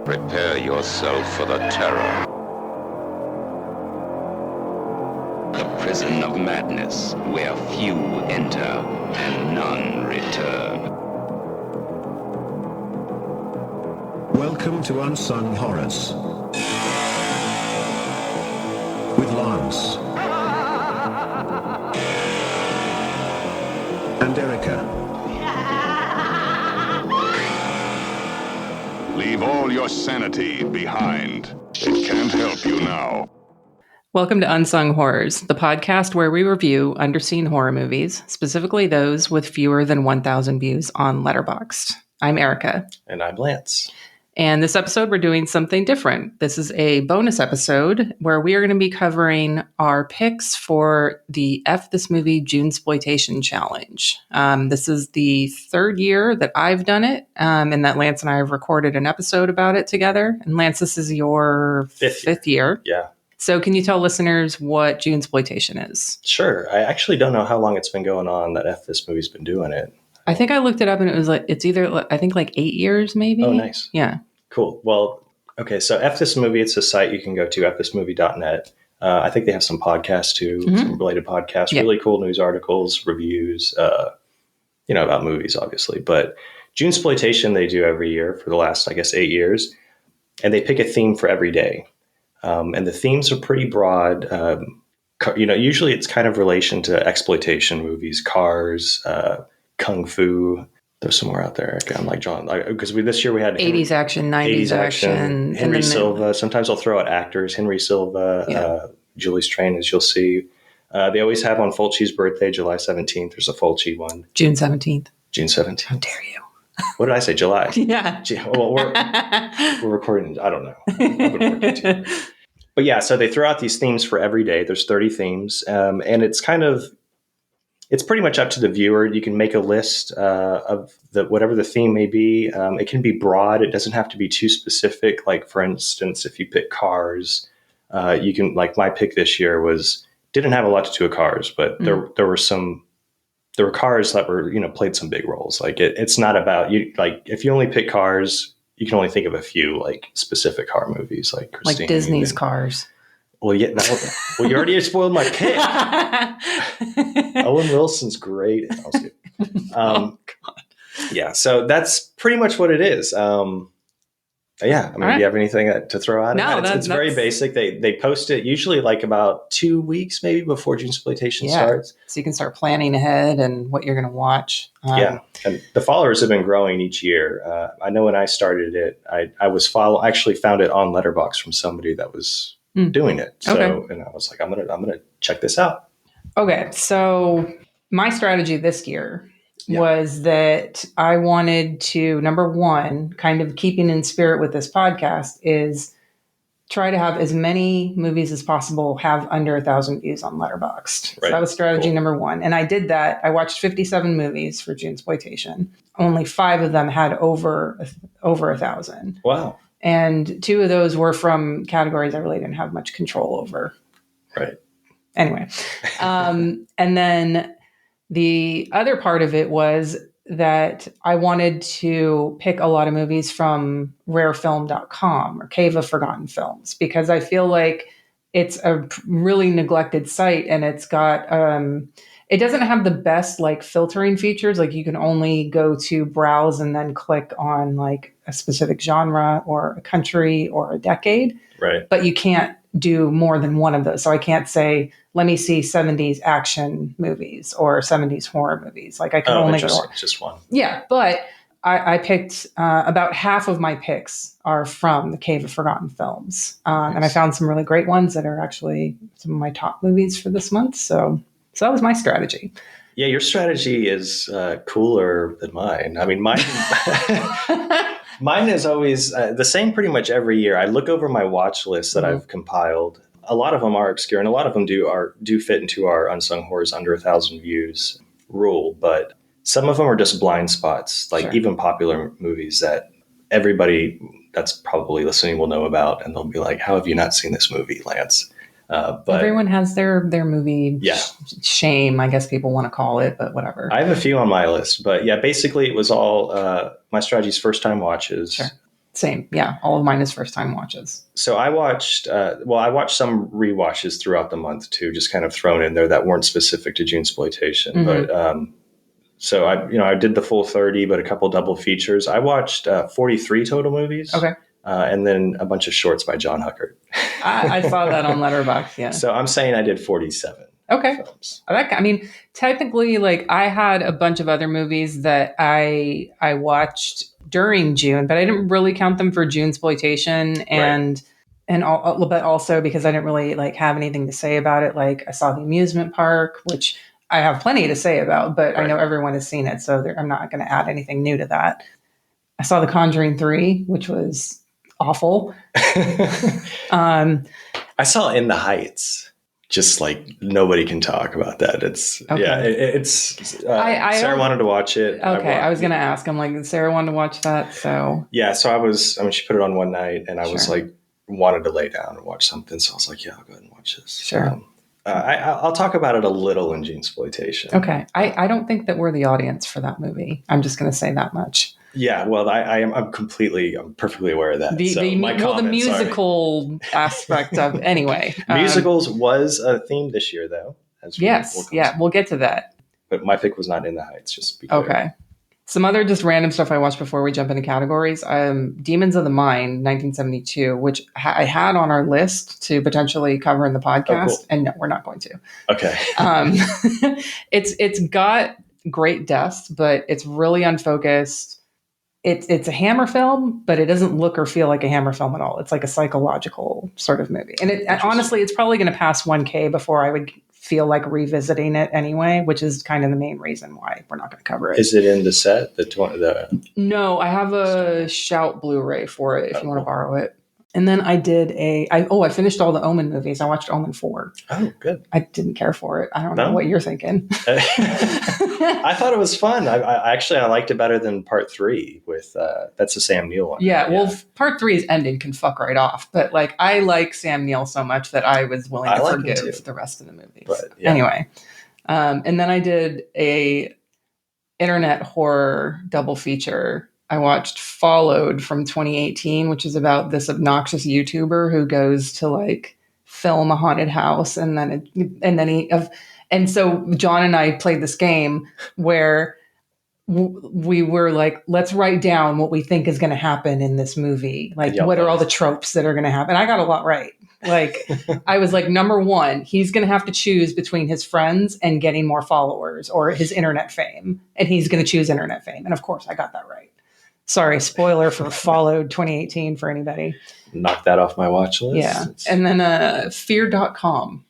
Prepare yourself for the terror. The prison of madness, where few enter and none return. Welcome to Unsung Horrors with Lance and Erica. Leave all your sanity behind. It can't help you now. Welcome to Unsung Horrors, the podcast where we review underseen horror movies, specifically those with fewer than 1,000 views on Letterboxd. I'm Erica. And I'm Lance. And this episode, we're doing something different. This is a bonus episode where we are going to be covering our picks for the F This Movie Junesploitation Challenge. This is the third year that I've done it, and that Lance and I have recorded an episode about it together. And Lance, this is your fifth year. Yeah. So can you tell listeners what Junesploitation is? Sure. I actually don't know how long it's been going on that F This Movie's been doing it. I think I looked it up and it was like, it's either, I think like 8 years maybe. Oh, nice. Yeah. Cool. Well, okay. So F This Movie, it's a site you can go to, fthismovie.net. I think they have some podcasts too, some related podcasts, really cool news articles, reviews, about movies, obviously. But Junesploitation they do every year for the last, 8 years. And they pick a theme for every day. And the themes are pretty broad. Usually it's kind of relation to exploitation movies, cars, kung fu. There's some more out there. I'm like John, because this year we had 80s action, 90s action. Henry Silva. Sometimes I'll throw out actors. Henry Silva, Julie Strain, as you'll see. They always have on Fulci's birthday, July 17th. There's a Fulci one. June 17th. June 17th. How dare you? What did I say? July. Yeah. Well, we're recording. I don't know. I've been working too. But yeah, so they throw out these themes for every day. There's 30 themes. And it's pretty much up to the viewer. You can make a list of whatever the theme may be. It can be broad. It doesn't have to be too specific. Like, for instance, if you pick cars, you can, like my pick this year didn't have a lot to do with cars, but there were cars that were, played some big roles. Like it's not about you. Like if you only pick cars, you can only think of a few like specific car movies, like Christine, like Disney's Cars. Well, yeah. Well, you already spoiled my pick. Owen Wilson's great. Oh, God. Yeah. So that's pretty much what it is. Yeah. I mean, do you have anything to throw out? No, it's very basic. They post it usually like about 2 weeks, maybe before Junesploitation starts. So you can start planning ahead and what you're going to watch. Yeah. And the followers have been growing each year. I know when I started it, I actually found it on Letterboxd from somebody that was doing it. So, and I was like, I'm going to check this out. Okay. So my strategy this year was that I wanted to, number one, kind of keeping in spirit with this podcast, is try to have as many movies as possible have under 1,000 views on Letterboxd. Right. So that was strategy number one. And I did that. I watched 57 movies for Junesploitation. Only 5 of them had over 1,000. Wow. And 2 of those were from categories I really didn't have much control over. Right. Anyway. And then the other part of it was that I wanted to pick a lot of movies from rarefilm.com or Cave of Forgotten Films, because I feel like it's a really neglected site, and it's got, it doesn't have the best like filtering features. Like you can only go to browse and then click on like a specific genre or a country or a decade. Right. But you can't do more than one of those. So I can't say, let me see 70s action movies or 70s horror movies. Like I can only go just one. Yeah. But I picked about half of my picks are from the Cave of Forgotten Films. Nice. And I found some really great ones that are actually some of my top movies for this month. So that was my strategy. Yeah, your strategy is cooler than mine. I mean, mine is always the same pretty much every year. I look over my watch list that I've compiled. A lot of them are obscure, and a lot of them do fit into our Unsung Horrors under 1,000 views rule. But some of them are just blind spots, like even popular movies that everybody that's probably listening will know about, and they'll be like, "How have you not seen this movie, Lance?" But everyone has their movie shame, I guess people want to call it, but whatever. I have a few on my list, but yeah, basically it was all my strategy's first time watches. Sure. Same. Yeah. All of mine is first time watches. So I watched, I watched some rewatches throughout the month too, just kind of thrown in there that weren't specific to Junesploitation. Mhm. But so I did the full 30, but a couple double features. I watched 43 total movies. Okay. And then a bunch of shorts by John Huckert. I saw that on Letterboxd. Yeah. So I'm saying I did 47 Okay. films. I mean, technically, like I had a bunch of other movies that I watched during June, but I didn't really count them for Junesploitation, but also because I didn't really like have anything to say about it. Like I saw the amusement park, which I have plenty to say about, but I know everyone has seen it, so I'm not going to add anything new to that. I saw The Conjuring 3, which was awful. I saw In the Heights. Just like nobody can talk about that. It's Sarah wanted to watch it. Okay, I was going to ask. I'm like, Sarah wanted to watch that, so yeah. So she put it on one night, and I was like, wanted to lay down and watch something. So I was like, yeah, I'll go ahead and watch this. Sure. I'll talk about it a little in Junesploitation. Okay, I don't think that we're the audience for that movie. I'm just going to say that much. Yeah, well, I'm perfectly aware of that. The musical aspect of anyway. Musicals was a theme this year, though. We'll get to that. But my pick was not In the Heights. Just be clear. Okay. Some other just random stuff I watched before we jump into categories. Demons of the Mind, 1972, which I had on our list to potentially cover in the podcast, cool. And no, we're not going to. Okay. It's got great deaths, but it's really unfocused. It's a Hammer film, but it doesn't look or feel like a Hammer film at all. It's like a psychological sort of movie. And honestly, it's probably going to pass 1K before I would feel like revisiting it anyway, which is kind of the main reason why we're not going to cover it. Is it in the set? No, I have a Shout Blu-ray for it if you want to borrow it. And then I did I finished all the Omen movies. I watched Omen 4. Oh, good. I didn't care for it. I don't know what you're thinking. I thought it was fun. I liked it better than part 3 with, that's the Sam Neill one. Yeah, well, part 3's ending can fuck right off. But like, I like Sam Neill so much that I was willing to forgive the rest of the movies. But, yeah. Anyway. And then I did a internet horror double feature. I watched Followed from 2018, which is about this obnoxious YouTuber who goes to like film a haunted house, and so John and I played this game where we were like, let's write down what we think is going to happen in this movie. Like, what are all the tropes that are going to happen? I got a lot right. Like, I was like, number 1, he's going to have to choose between his friends and getting more followers or his internet fame, and he's going to choose internet fame. And of course, I got that right. Sorry, spoiler for Followed 2018 for anybody. Knock that off my watch list. Yeah. And then Fear.com,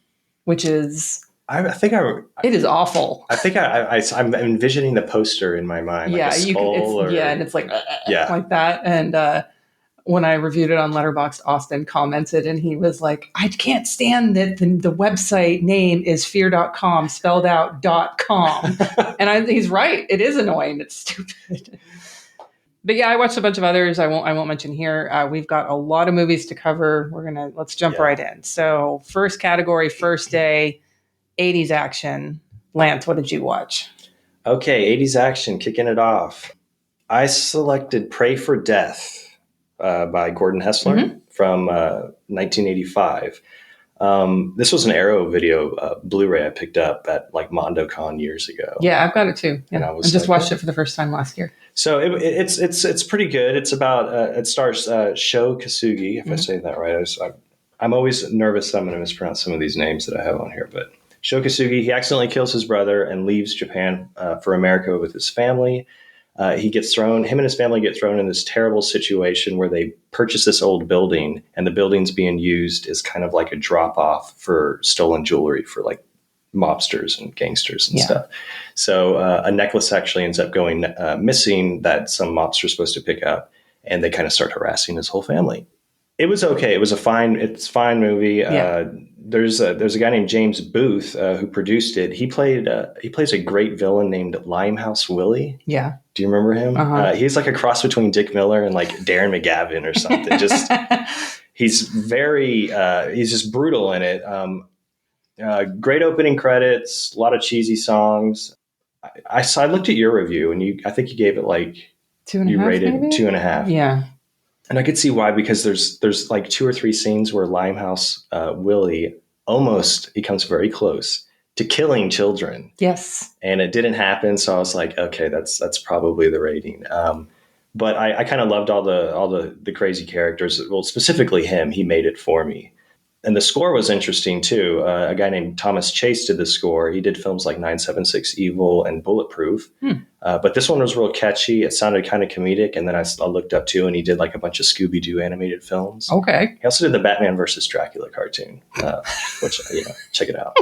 which is... it is awful. I think I'm envisioning the poster in my mind. Like a skull and it's like like that. And when I reviewed it on Letterboxd, Austin commented, and he was like, "I can't stand that the website name is fear.com spelled out .com." And he's right. It is annoying. It's stupid. But yeah, I watched a bunch of others. I won't mention here. We've got a lot of movies to cover. Let's jump right in. So first category, first day, 80s action. Lance, what did you watch? Okay, 80s action, kicking it off. I selected Pray for Death by Gordon Hessler from 1985. This was an Arrow video Blu-ray I picked up at like MondoCon years ago. Yeah, I've got it too. Yeah. And I just watched it for the first time last year. So it's pretty good. It's about it stars Sho Kosugi, if I say that right. I'm always nervous that I'm going to mispronounce some of these names that I have on here, but Sho Kosugi, he accidentally kills his brother and leaves Japan for America with his family. Him and his family get thrown in this terrible situation where they purchase this old building, and the building's being used as kind of like a drop off for stolen jewelry for like mobsters and gangsters and stuff. So a necklace actually ends up going missing that some mobster's supposed to pick up, and they kind of start harassing his whole family. It was okay. It was a fine movie. Yeah. There's a guy named James Booth who produced it. He plays a great villain named Limehouse Willie. Yeah. Do you remember him? He's like a cross between Dick Miller and like Darren McGavin or something. He's just brutal in it. Great opening credits, a lot of cheesy songs. I looked at your review, and I think you gave it like 2.5. You rated maybe? 2.5. Yeah. And I could see why, because there's like 2 or 3 scenes where Limehouse Willie he comes very close to killing children. Yes. And it didn't happen. So I was like, okay, that's probably the rating. But I kind of loved all the crazy characters. Well, specifically him, he made it for me. And the score was interesting too. A guy named Thomas Chase did the score. He did films like 976 Evil and Bulletproof. But this one was real catchy. It sounded kind of comedic. And then I looked up too, and he did like a bunch of Scooby-Doo animated films. Okay. He also did the Batman versus Dracula cartoon, which, check it out.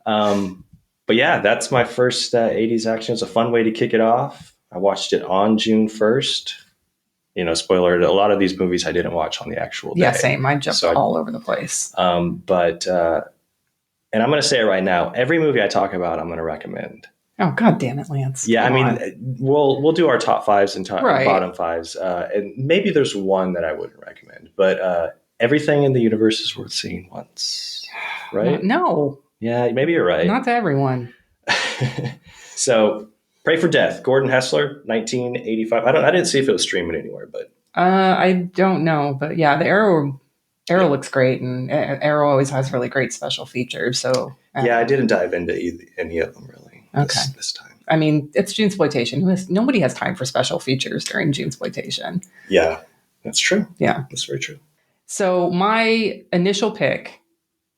But yeah, that's my first 80s action. It's a fun way to kick it off. I watched it on June 1st. Spoiler, a lot of these movies I didn't watch on the actual day. Yeah, same. I jumped all over the place. And I'm going to say it right now. Every movie I talk about, I'm going to recommend. Oh, God damn it, Lance. Yeah, Come I mean, on. we'll do our top 5s and Right. bottom 5s. And maybe there's one that I wouldn't recommend. But everything in the universe is worth seeing once. Right? No. Yeah, maybe you're right. Not to everyone. So, Pray for Death, Gordon Hessler, 1985. I didn't see if it was streaming anywhere, but I don't know, but yeah, the Arrow looks great, and Arrow always has really great special features. So yeah, I didn't dive into any of them really. This time. I mean, it's Junesploitation. Nobody has time for special features during Junesploitation. Yeah, that's true. Yeah, that's very true. So my initial pick,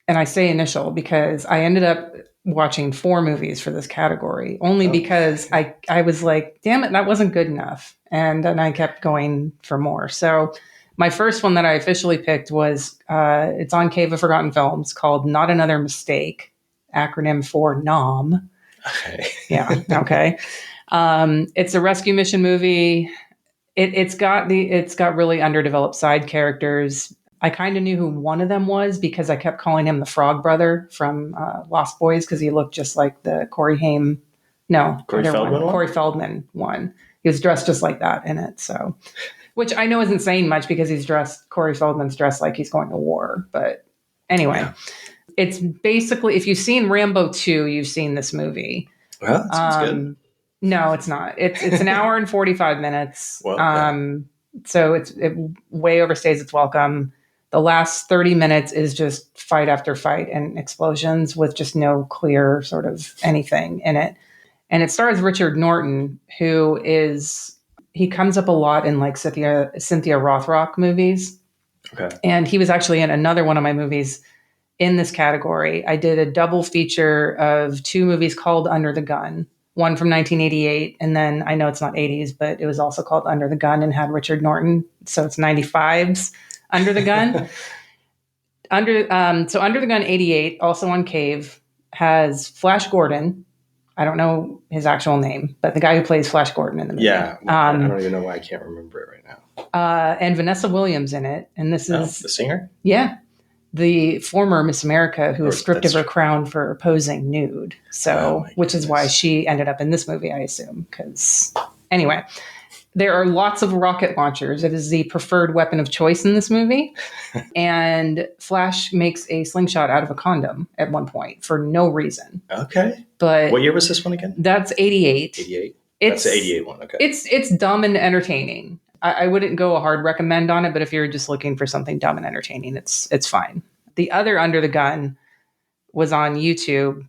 and I say initial because I ended up watching 4 movies for this category, only because I was like, damn it, that wasn't good enough. And then I kept going for more. So my first one that I officially picked was, it's on Cave of Forgotten Films, called Not Another Mistake, acronym for NOM. Okay. Yeah. Okay. It's a rescue mission movie. It's got really underdeveloped side characters. I kind of knew who one of them was because I kept calling him the Frog Brother from Lost Boys, because he looked just like the Corey Feldman one. He was dressed just like that in it. So, which I know isn't saying much because Corey Feldman's dressed like he's going to war. But anyway, It's basically, if you've seen Rambo 2, you've seen this movie. Well, that sounds good. No, it's not. It's an hour and 45 minutes. Well, so it way overstays its welcome. The last 30 minutes is just fight after fight and explosions with just no clear sort of anything in it. And it stars Richard Norton, he comes up a lot in like Cynthia Rothrock movies. Okay. And he was actually in another one of my movies in this category. I did a double feature of 2 movies called Under the Gun, one from 1988. And then I know it's not 80s, but it was also called Under the Gun and had Richard Norton. So it's 95's Under the Gun. Under the Gun 88, also on Cave, has Flash Gordon. I don't know his actual name, but the guy who plays Flash Gordon in the movie. Yeah. I don't even know why I can't remember it right now. And Vanessa Williams in it. And this is the singer? Yeah. The former Miss America who was stripped of her crown for posing nude. So, which is why she ended up in this movie, I assume. Because anyway, there are lots of rocket launchers. It is the preferred weapon of choice in this movie. And Flash makes a slingshot out of a condom at one point for no reason. Okay. But what year was this one again? That's 88. 88. That's the 88 one. Okay. It's dumb and entertaining. I wouldn't go a hard recommend on it, but if you're just looking for something dumb and entertaining, it's fine. The other Under the Gun was on YouTube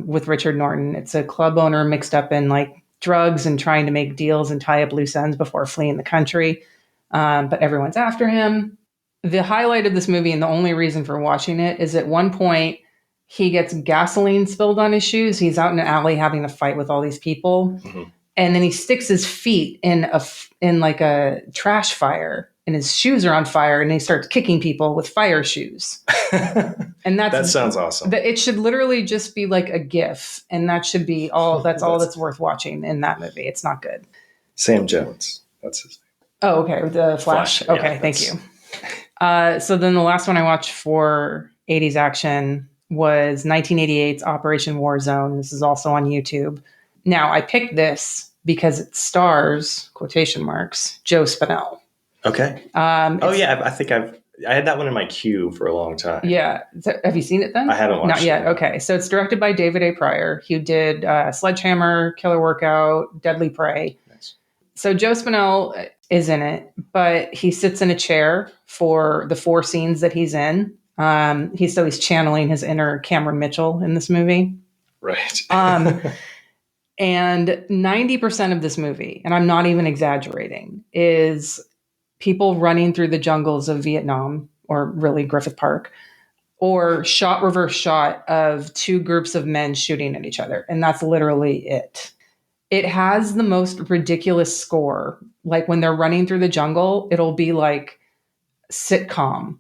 with Richard Norton. It's a club owner mixed up in like drugs and trying to make deals and tie up loose ends before fleeing the country. But everyone's after him. The highlight of this movie and the only reason for watching it is at one point he gets gasoline spilled on his shoes. He's out in an alley having a fight with all these people. Mm-hmm. And then he sticks his feet in like a trash fire, and his shoes are on fire, and he starts kicking people with fire shoes. And that sounds awesome. It should literally just be like a GIF, and that should be all. That's all that's worth watching in that movie. It's not good. Sam Jones, that's his name. Oh, okay, the Flash. Okay, thank you. So then the last one I watched for 80s action was 1988's Operation Warzone. This is also on YouTube. Now, I picked this because it stars, quotation marks, Joe Spinell. Okay. I think I had that one in my queue for a long time. Yeah. Have you seen it then? I haven't watched it. Not yet. Okay. So it's directed by David A. Pryor. He did Sledgehammer, Killer Workout, Deadly Prey. Nice. So Joe Spinell, is in it, but he sits in a chair for the 4 scenes that he's in. He's channeling his inner Cameron Mitchell in this movie. Right. And 90% of this movie, and I'm not even exaggerating, is people running through the jungles of Vietnam, or really Griffith Park, or reverse shot of 2 groups of men shooting at each other. And that's literally it. It has the most ridiculous score. Like when they're running through the jungle, it'll be like sitcom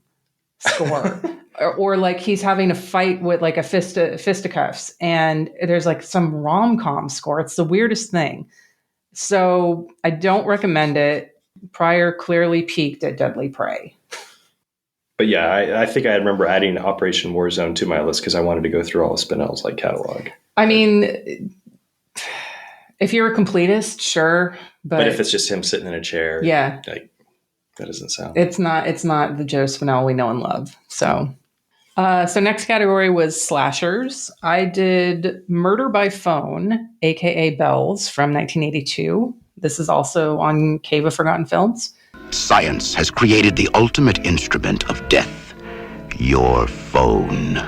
score. or like he's having a fight with like a fisticuffs, and there's like some rom-com score. It's the weirdest thing. So I don't recommend it. Pryor clearly peaked at Deadly Prey. But yeah, I think I remember adding Operation Warzone to my list because I wanted to go through all of Spinell's like catalog. I mean, if you're a completist, sure, but if it's just him sitting in a chair, yeah, like that doesn't sound. It's not the Joe Spinell we know and love. So next category was slashers. I did Murder by Phone, aka Bells, from 1982. This is also on Cave of Forgotten Films. Science has created the ultimate instrument of death, your phone.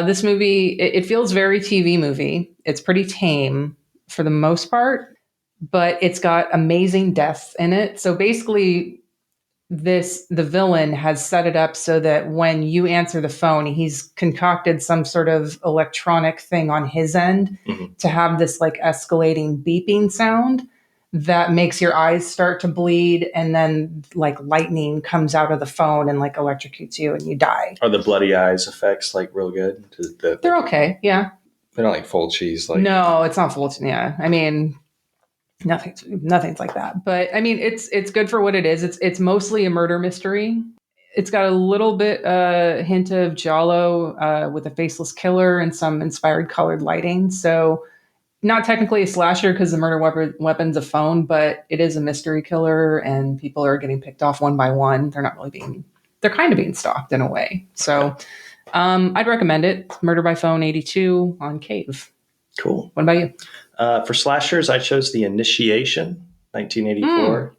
This movie, it feels very TV movie. It's pretty tame for the most part, but it's got amazing deaths in it. So basically, the villain has set it up so that when you answer the phone, he's concocted some sort of electronic thing on his end to have this like escalating beeping sound that makes your eyes start to bleed, and then like lightning comes out of the phone and like electrocutes you and you die. Are the bloody eyes effects like real good? They're okay, yeah. They're not like full cheese. Like no, it's not full. Yeah, I mean, nothing's like that. But I mean, it's good for what it is. It's mostly a murder mystery. It's got a little bit hint of giallo with a faceless killer and some inspired colored lighting. So not technically a slasher because the murder weapon's a phone, but it is a mystery killer and people are getting picked off one by one. They're kind of being stalked in a way. So I'd recommend it. Murder by Phone 82 on Cave. Cool. What about you? For slashers, I chose The Initiation, 1984.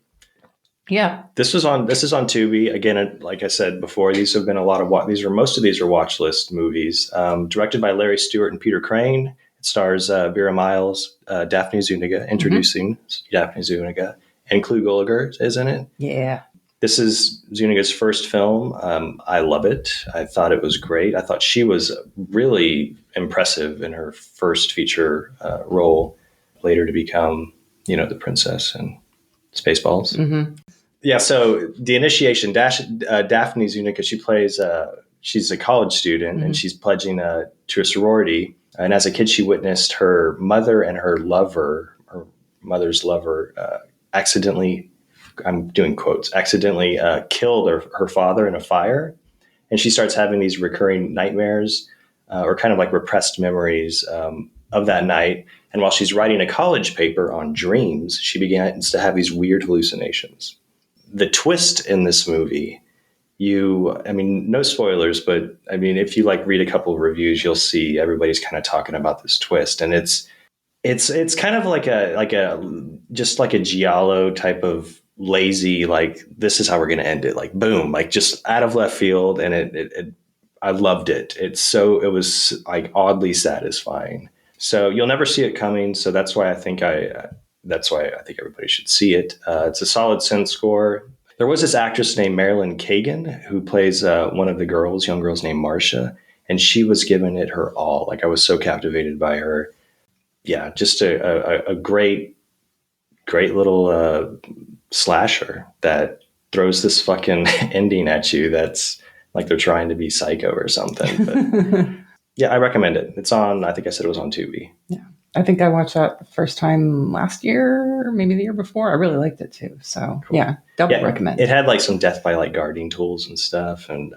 Yeah. This is on Tubi. Again, like I said before, these have been most of these are watch list movies. Directed by Larry Stewart and Peter Crane. It stars Vera Miles, Daphne Zuniga, introducing Daphne Zuniga, and Clu Gulager is in it. Yeah. This is Zuniga's first film. I love it. I thought it was great. I thought she was really impressive in her first feature role, later to become, the princess in Spaceballs. Mm-hmm. Yeah, so The Initiation, Daphne Zuniga, she's a college student and she's pledging to a sorority. And as a kid, she witnessed her mother and her mother's lover accidentally, I'm doing quotes, accidentally killed her father in a fire. And she starts having these recurring nightmares or kind of like repressed memories of that night. And while she's writing a college paper on dreams, she begins to have these weird hallucinations. The twist in this movie, no spoilers, but if you read a couple of reviews, you'll see everybody's kind of talking about this twist. And it's kind of like a giallo type of lazy, like, this is how we're going to end it. Like, boom, like just out of left field. And I loved it. It was like oddly satisfying. So you'll never see it coming. So that's why I think everybody should see it. It's a solid synth score. There was this actress named Marilyn Kagan who plays one of the young girls named Marcia, and she was giving it her all. Like, I was so captivated by her. Yeah, just a great little slasher that throws this fucking ending at you that's like they're trying to be Psycho or something. But yeah, I recommend it. It's on, I think I said it was on Tubi. Yeah. I think I watched that the first time last year, maybe the year before. I really liked it too. So cool. Yeah, recommend. It had like some death by like guarding tools and stuff, and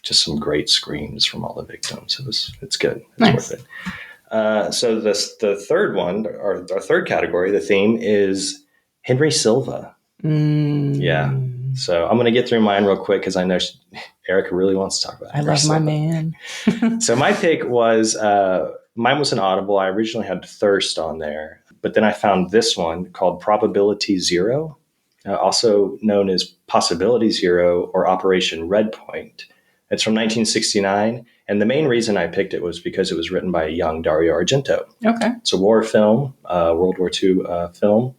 just some great screams from all the victims. It's good. It's nice. Worth it. So the third one, or our third category, the theme is Henry Silva. Yeah. So I'm going to get through mine real quick because I know Erica really wants to talk about it. I love my man. So my pick was, mine was an Audible. I originally had Thirst on there, but then I found this one called Probability Zero. also known as Possibility Zero or Operation Red Point. It's from 1969, and the main reason I picked it was because it was written by a young Dario Argento. Okay. It's a war film, World War II film,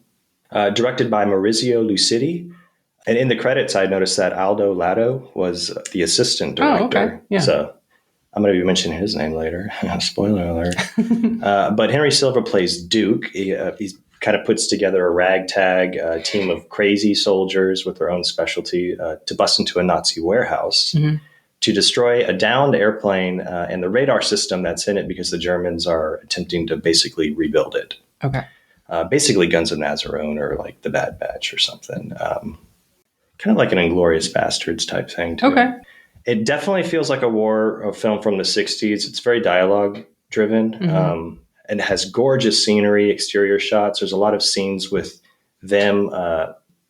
directed by Maurizio Lucidi. And in the credits, I noticed that Aldo Lado was the assistant director. Oh, okay. Yeah. So I'm going to be mentioning his name later. Spoiler alert. But Henry Silva plays Duke. He kind of puts together a ragtag team of crazy soldiers with their own specialty to bust into a Nazi warehouse. Mm-hmm. To destroy a downed airplane and the radar system that's in it because the Germans are attempting to basically rebuild it. Okay. Basically Guns of Nazarene or like The Bad Batch or something. Kind of like an Inglourious Bastards type thing too. Okay. It definitely feels like a film from the 60s. It's very dialogue driven and has gorgeous scenery, exterior shots. There's a lot of scenes with them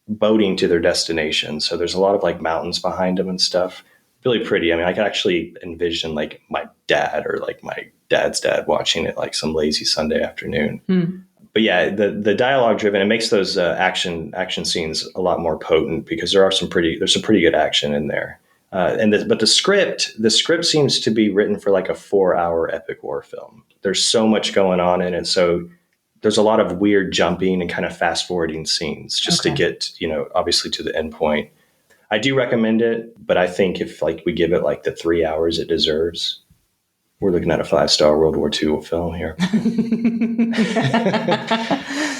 boating to their destination. So there's a lot of like mountains behind them and stuff. Really pretty. I mean, I could actually envision like my dad or like my dad's dad watching it like some lazy Sunday afternoon. But yeah, the dialogue driven, it makes those action scenes a lot more potent because there's some pretty good action in there. But the script seems to be written for like a 4-hour epic war film. There's so much going on in it. So there's a lot of weird jumping and kind of fast forwarding scenes just to get, obviously to the end point. I do recommend it, but I think if like we give it like the 3 hours it deserves, we're looking at a 5-star World War II film here.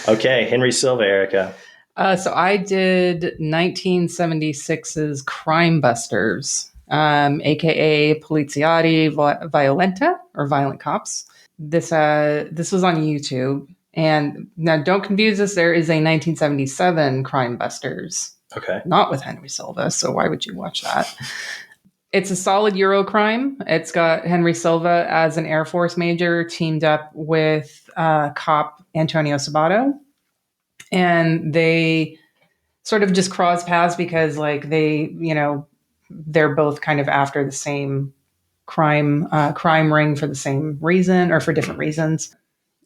Okay, Henry Silva, Erica. So I did 1976's Crime Busters, aka Poliziati Violenta, or Violent Cops. This was on YouTube. And now don't confuse this, there is a 1977 Crime Busters. Okay. Not with Henry Silva, so why would you watch that? It's a solid Euro crime. It's got Henry Silva as an Air Force major teamed up with cop Antonio Sabato. And they sort of just cross paths because like they're both kind of after the same crime ring for the same reason or for different reasons.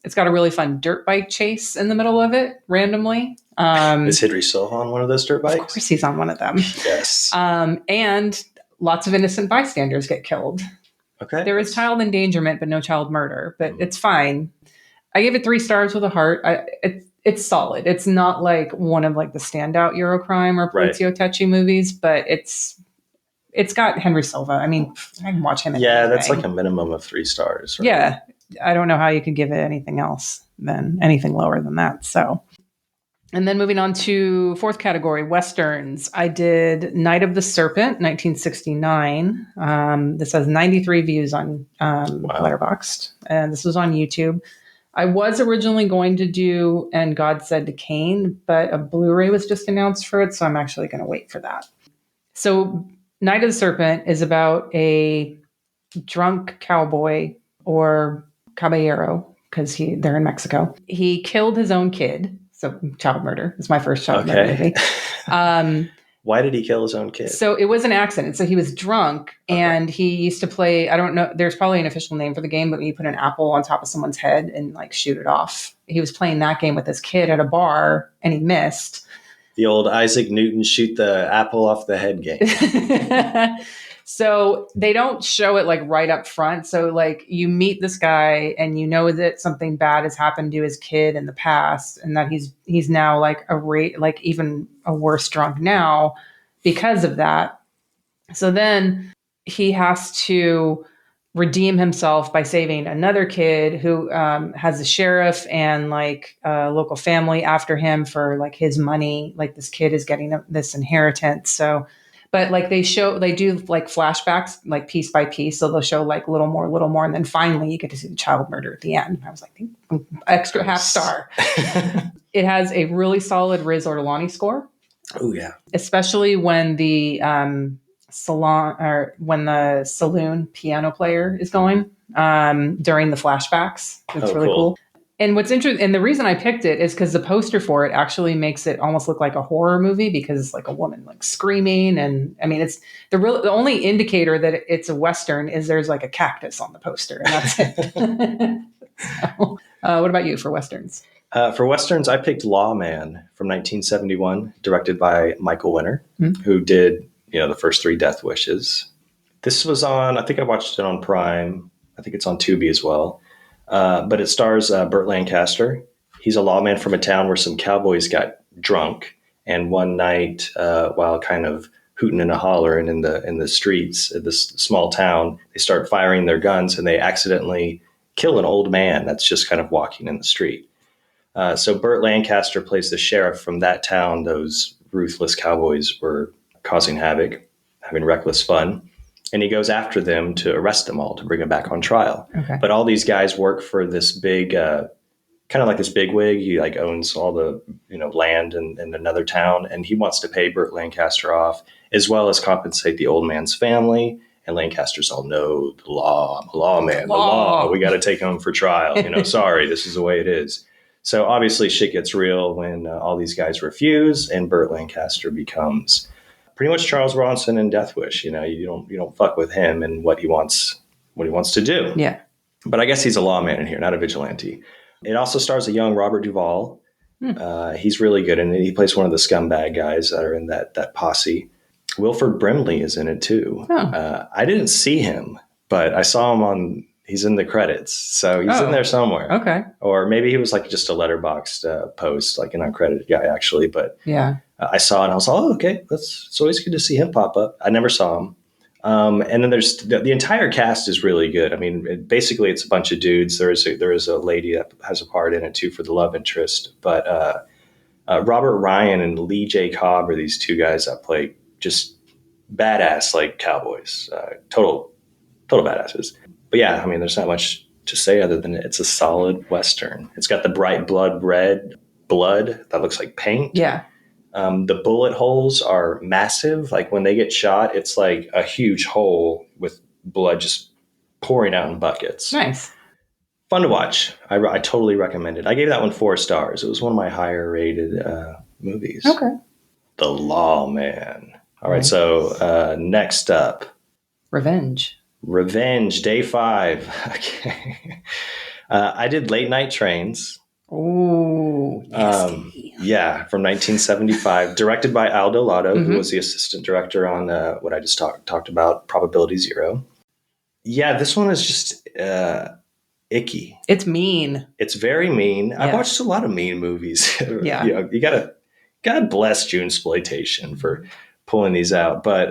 It's got a really fun dirt bike chase in the middle of it randomly. Is Henry Silva on one of those dirt bikes? Of course he's on one of them. Yes. And lots of innocent bystanders get killed. Okay. There is child endangerment, but no child murder. But it's fine. I gave it 3 stars with a heart. It's solid. It's not like one of like the standout Eurocrime or Polizio Tecci movies, but it's got Henry Silva. I mean, I can watch him. Yeah, that's like a minimum of 3 stars. Right? Yeah. I don't know how you could give it anything else than anything lower than that. So, and then moving on to 4th category, Westerns. I did Night of the Serpent, 1969. This has 93 views on Letterboxd, and this was on YouTube. I was originally going to do And God Said to Cain, but a Blu-ray was just announced for it, so I'm actually going to wait for that. So Night of the Serpent is about a drunk cowboy or caballero, because they're in Mexico. He killed his own kid. So child murder. It's my first child murder movie. Why did he kill his own kid? So it was an accident. So he was drunk and he used to play, I don't know, there's probably an official name for the game, but when you put an apple on top of someone's head and like shoot it off. He was playing that game with his kid at a bar and he missed. The old Isaac Newton shoot the apple off the head game. So they don't show it like right up front. So like you meet this guy and you know that something bad has happened to his kid in the past and that he's now like even a worse drunk now because of that. So then he has to redeem himself by saving another kid who has the sheriff and like a local family after him for like his money. Like this kid is getting this inheritance. So but like they do like flashbacks, like piece by piece. So they'll show like little more. And then finally you get to see the child murder at the end. And I was like, extra half star. It has a really solid Riz Ortolani score. Oh yeah. Especially when the saloon piano player is going during the flashbacks. It's really cool. And what's interesting, and the reason I picked it is because the poster for it actually makes it almost look like a horror movie because it's like a woman like screaming, and I mean it's the only indicator that it's a Western is there's like a cactus on the poster, and that's it. So, what about you for Westerns? For Westerns, I picked Lawman from 1971, directed by Michael Winner, who did, the first 3 Death Wishes. This was on, I think I watched it on Prime. I think it's on Tubi as well. But it stars Burt Lancaster. He's a lawman from a town where some cowboys got drunk. And one night, while kind of hooting and hollering in the streets of this small town, they start firing their guns and they accidentally kill an old man that's just kind of walking in the street. So Burt Lancaster plays the sheriff from that town. Those ruthless cowboys were causing havoc, having reckless fun. And he goes after them to arrest them all, to bring them back on trial. Okay. But all these guys work for this big, kind of like this bigwig. He like owns all the land in another town, and he wants to pay Burt Lancaster off, as well as compensate the old man's family. And Lancaster's all, no, the law, I'm a lawman, the law. We got to take him for trial. Sorry, this is the way it is. So obviously shit gets real when all these guys refuse, and Burt Lancaster becomes pretty much Charles Bronson in Death Wish. You don't fuck with him and what he wants to do. Yeah. But I guess he's a lawman in here, not a vigilante. It also stars a young Robert Duvall. He's really good in it. He plays one of the scumbag guys that are in that posse. Wilford Brimley is in it too. Oh. I didn't see him, but I saw him he's in the credits. So he's in there somewhere. Okay. Or maybe he was like just a letterboxed post, like an uncredited guy actually. But yeah, I saw it and I was like, oh, okay. It's always good to see him pop up. I never saw him. And then there's the entire cast is really good. I mean, basically it's a bunch of dudes. There is a lady that has a part in it too for the love interest. But Robert Ryan and Lee J. Cobb are these 2 guys that play just badass like cowboys, total badasses. But yeah, I mean, there's not much to say other than it's a solid Western. It's got the bright red blood that looks like paint. Yeah. The bullet holes are massive. Like when they get shot, it's like a huge hole with blood just pouring out in buckets. Nice. Fun to watch. I totally recommend it. I gave that one 4 stars. It was one of my higher rated movies. Okay. The Lawman. All right. So next up. Revenge, day 5. Okay. I did Late Night Trains. Oh, yeah, from 1975, directed by Aldo Lotto, who was the assistant director on what I just talked about, Probability Zero. Yeah, this one is just icky. It's mean. It's very mean. Yeah. I've watched a lot of mean movies. Yeah, you gotta God bless Junesploitation for pulling these out, but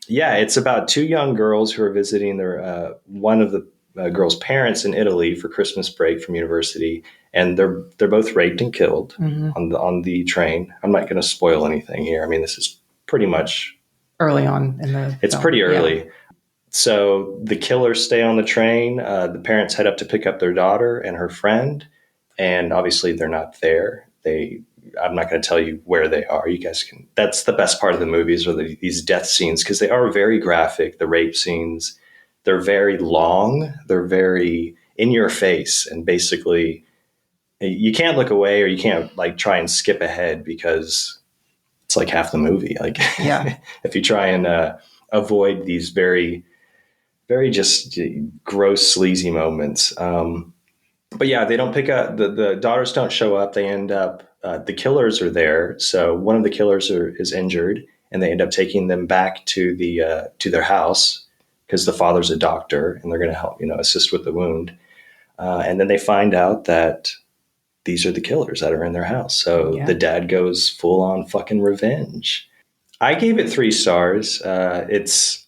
yeah, it's about 2 young girls who are visiting their one of the girls' parents in Italy for Christmas break from university, and they're both raped and killed on the train. I'm not going to spoil anything here. I mean, this is pretty much early on in the. It's film. pretty early. Yeah. So the killers stay on the train. The parents head up to pick up their daughter and her friend, and obviously they're not there. I'm not going to tell you where they are. You guys can. That's the best part of the movies are these death scenes, because they are very graphic. The rape scenes, they're very long. They're very in your face, and basically you can't look away or you can't like try and skip ahead because it's like half the movie. Like yeah. If you try and avoid these very, very just gross, sleazy moments. But yeah, they don't pick up, the daughters don't show up. They end up, the killers are there. So one of the killers is injured, and they end up taking them back to to their house because the father's a doctor and they're going to help, assist with the wound. And then they find out that these are the killers that are in their house. So the dad goes full on fucking revenge. I gave it 3 stars. I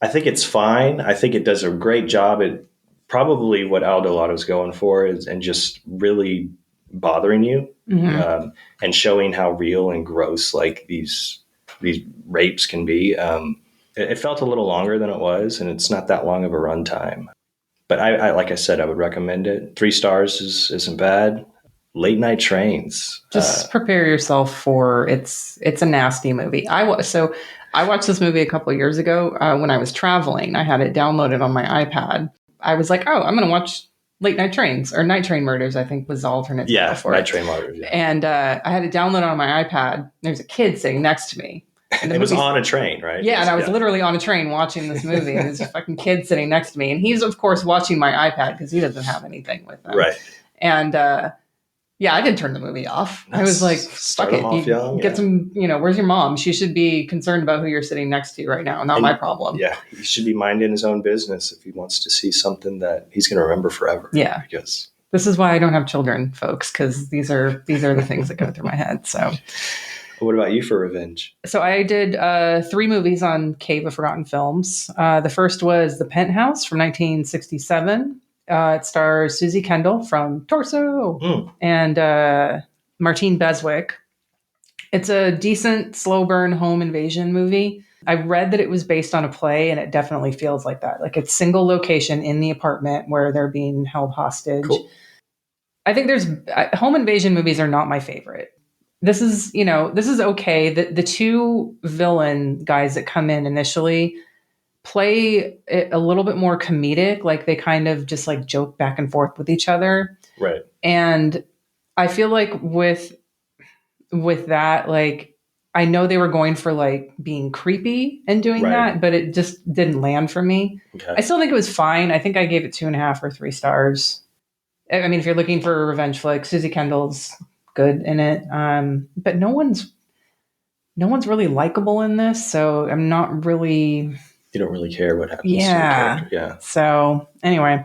think it's fine. I think it does a great job at probably what Aldo Lotto's going for and just really bothering you and showing how real and gross like these rapes can be. It felt a little longer than it was, and it's not that long of a runtime. But I like I said, I would recommend it. 3 stars isn't bad. Late Night Trains. Just prepare yourself for it's a nasty movie. I watched this movie a couple of years ago when I was traveling. I had it downloaded on my iPad. I was like, oh, I'm going to watch Late Night Trains, or Night Train Murders, I think was the alternate. Yeah, for Night Train Murders. Yeah. And I had it downloaded on my iPad. There's a kid sitting next to me. And it was on a train, right? Yeah, and I was literally on a train watching this movie. And there's a fucking kid sitting next to me. And he's, of course, watching my iPad because he doesn't have anything with him. Right. And Yeah, I didn't turn the movie off. I was like, Start fuck them it. off young. Get some, where's your mom? She should be concerned about who you're sitting next to right now. Not my problem. Yeah, he should be minding his own business if he wants to see something that he's going to remember forever. Yeah. Because this is why I don't have children, folks, because these are the things that go through my head. So, what about you for revenge? so I did 3 movies on Cave of Forgotten Films. The first was The Penthouse from 1967. It stars Susie Kendall from Torso and Martine Beswick. It's a decent slow burn home invasion movie. I read that it was based on a play, and it definitely feels like that. Like it's single location in the apartment where they're being held hostage. Cool. I think home invasion movies are not my favorite. This is okay. The 2 villain guys that come in initially play it a little bit more comedic. Like they kind of just like joke back and forth with each other. Right. And I feel like with that, like, I know they were going for like being creepy and doing that, but it just didn't land for me. Okay. I still think it was fine. I think I gave it 2.5 or 3 stars. I mean, if you're looking for a revenge flick, Susie Kendall's good in it. But no one's really likable in this. So I'm not really. You don't really care what happens to the character. Yeah. So anyway,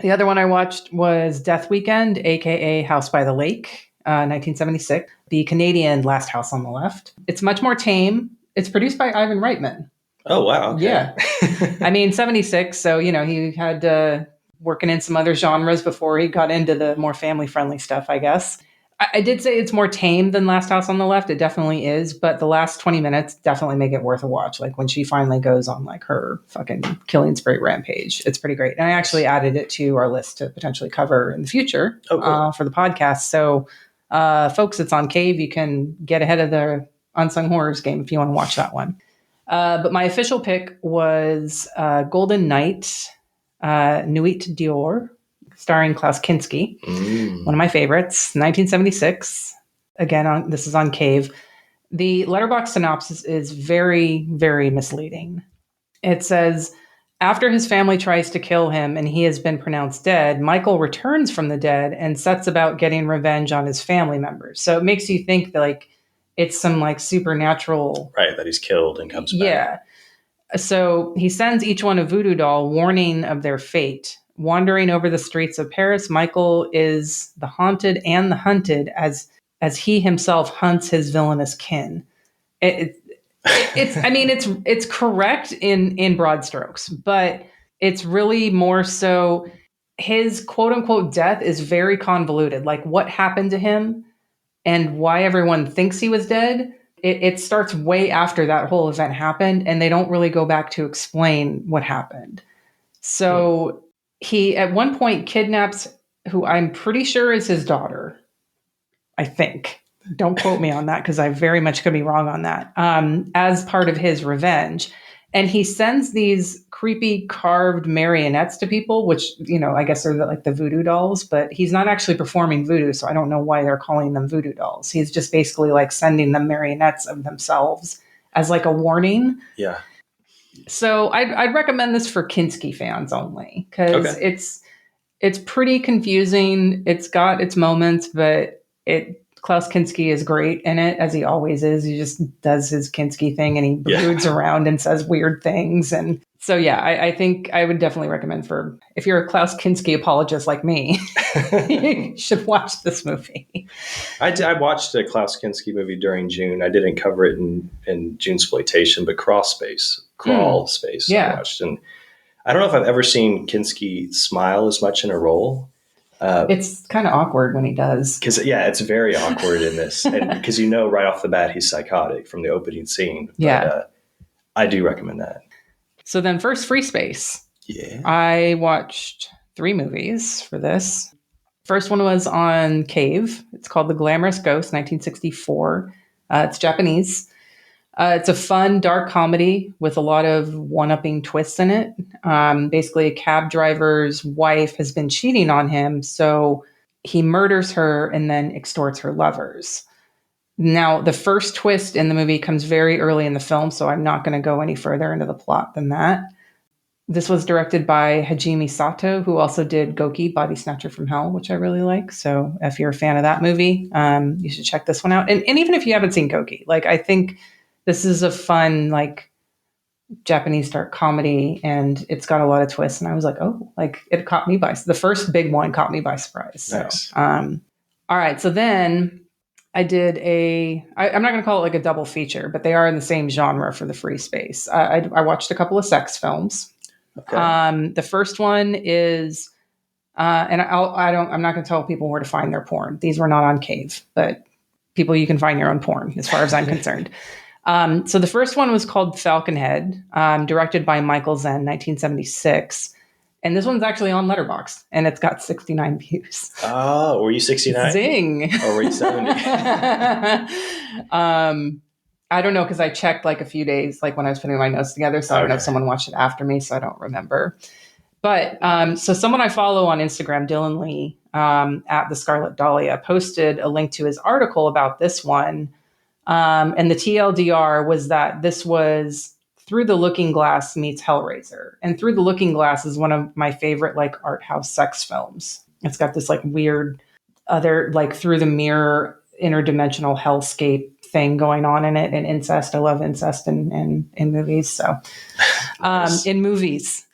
the other one I watched was Death Weekend, aka House by the Lake, 1976, the Canadian Last House on the Left. It's much more tame. It's produced by Ivan Reitman. Oh, wow. Okay. Yeah. I mean, 76. So, he had working in some other genres before he got into the more family-friendly stuff, I guess. I did say it's more tame than Last House on the Left. It definitely is. But the last 20 minutes definitely make it worth a watch. Like when she finally goes on like her fucking killing spree rampage. It's pretty great. And I actually added it to our list to potentially cover in the future for the podcast. So, folks, it's on Cave. You can get ahead of the Unsung Horrors game if you want to watch that one. But my official pick was Golden Knight, Nuit Dior, starring Klaus Kinski, one of my favorites, 1976. Again, this is on Cave. The letterbox synopsis is very, very misleading. It says, after his family tries to kill him and he has been pronounced dead, Michael returns from the dead and sets about getting revenge on his family members. So it makes you think that like it's some like supernatural. Right, that he's killed and comes back. Yeah. So he sends each one a voodoo doll warning of their fate. Wandering over the streets of Paris, Michael is the haunted and the hunted as he himself hunts his villainous kin. It's correct in broad strokes, but it's really more so his quote unquote death is very convoluted. Like what happened to him and why everyone thinks he was dead. It starts way after that whole event happened, and they don't really go back to explain what happened. So he at one point kidnaps who I'm pretty sure is his daughter. I think. Don't quote me on that because I very much could be wrong on that. As part of his revenge. And he sends these creepy carved marionettes to people, which, I guess are like the voodoo dolls, but he's not actually performing voodoo. So I don't know why they're calling them voodoo dolls. He's just basically like sending them marionettes of themselves as like a warning. Yeah. So I'd recommend this for Kinski fans only because it's pretty confusing. It's got its moments, but Klaus Kinski is great in it, as he always is. He just does his Kinski thing and he broods around and says weird things. And so, I think I would definitely recommend if you're a Klaus Kinski apologist like me, you should watch this movie. I watched a Klaus Kinski movie during June. I didn't cover it in Junesploitation, but Crawl Space I watched. And I don't know if I've ever seen Kinski smile as much in a role. It's kind of awkward when he does. Because, it's very awkward in this. Because right off the bat, he's psychotic from the opening scene. But, I do recommend that. So then first, Free Space. Yeah. I watched 3 movies for this. First one was on Cave. It's called The Glamorous Ghost, 1964. It's Japanese. It's a fun, dark comedy with a lot of one-upping twists in it. Basically, a cab driver's wife has been cheating on him, so he murders her and then extorts her lovers. Now, the first twist in the movie comes very early in the film, so I'm not going to go any further into the plot than that. This was directed by Hajime Sato, who also did Goki, Body Snatcher from Hell, which I really like. So if you're a fan of that movie, you should check this one out. And even if you haven't seen Goki, like I think this is a fun, like Japanese dark comedy, and it's got a lot of twists. And I was like, oh, like it caught me by the first big one caught me by surprise. So, Nice. all right. So then I did I'm not going to call it like a double feature, but they are in the same genre for the free space. I watched a couple of sex films. Okay. The first one is, and I'm not going to tell people where to find their porn. These were not on Cave, but people, you can find your own porn as far as I'm concerned. So the first one was called Falconhead, directed by Michael Zen, 1976. And this one's actually on Letterboxd, and it's got 69 views. Oh, were you 69? Zing. Or were you 70? I don't know, because I checked like a few days, like when I was putting my notes together. So I don't know if someone watched it after me, so I don't remember. But so someone I follow on Instagram, Dylan Lee, at the Scarlet Dahlia, posted a link to his article about this one. And the TLDR was that this was Through the Looking Glass meets Hellraiser. And Through the Looking Glass is one of my favorite like art house sex films. It's got this like weird other like through the mirror interdimensional hellscape thing going on in it, and incest. I love incest in movies. So Nice. in movies.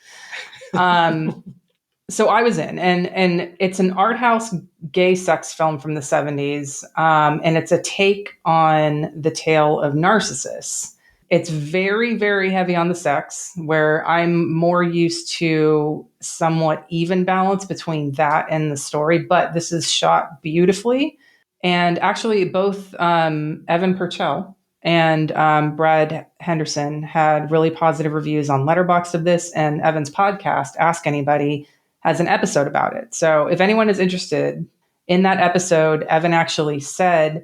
So I was in, and it's an art house gay sex film from the 70s. And it's a take on the tale of Narcissus. It's very, very heavy on the sex, where I'm more used to somewhat even balance between that and the story, but this is shot beautifully. And actually both Evan Purcell and Brad Henderson had really positive reviews on Letterboxd of this, and Evan's podcast, Ask Anybody, has an episode about it. So if anyone is interested, in that episode, Evan actually said,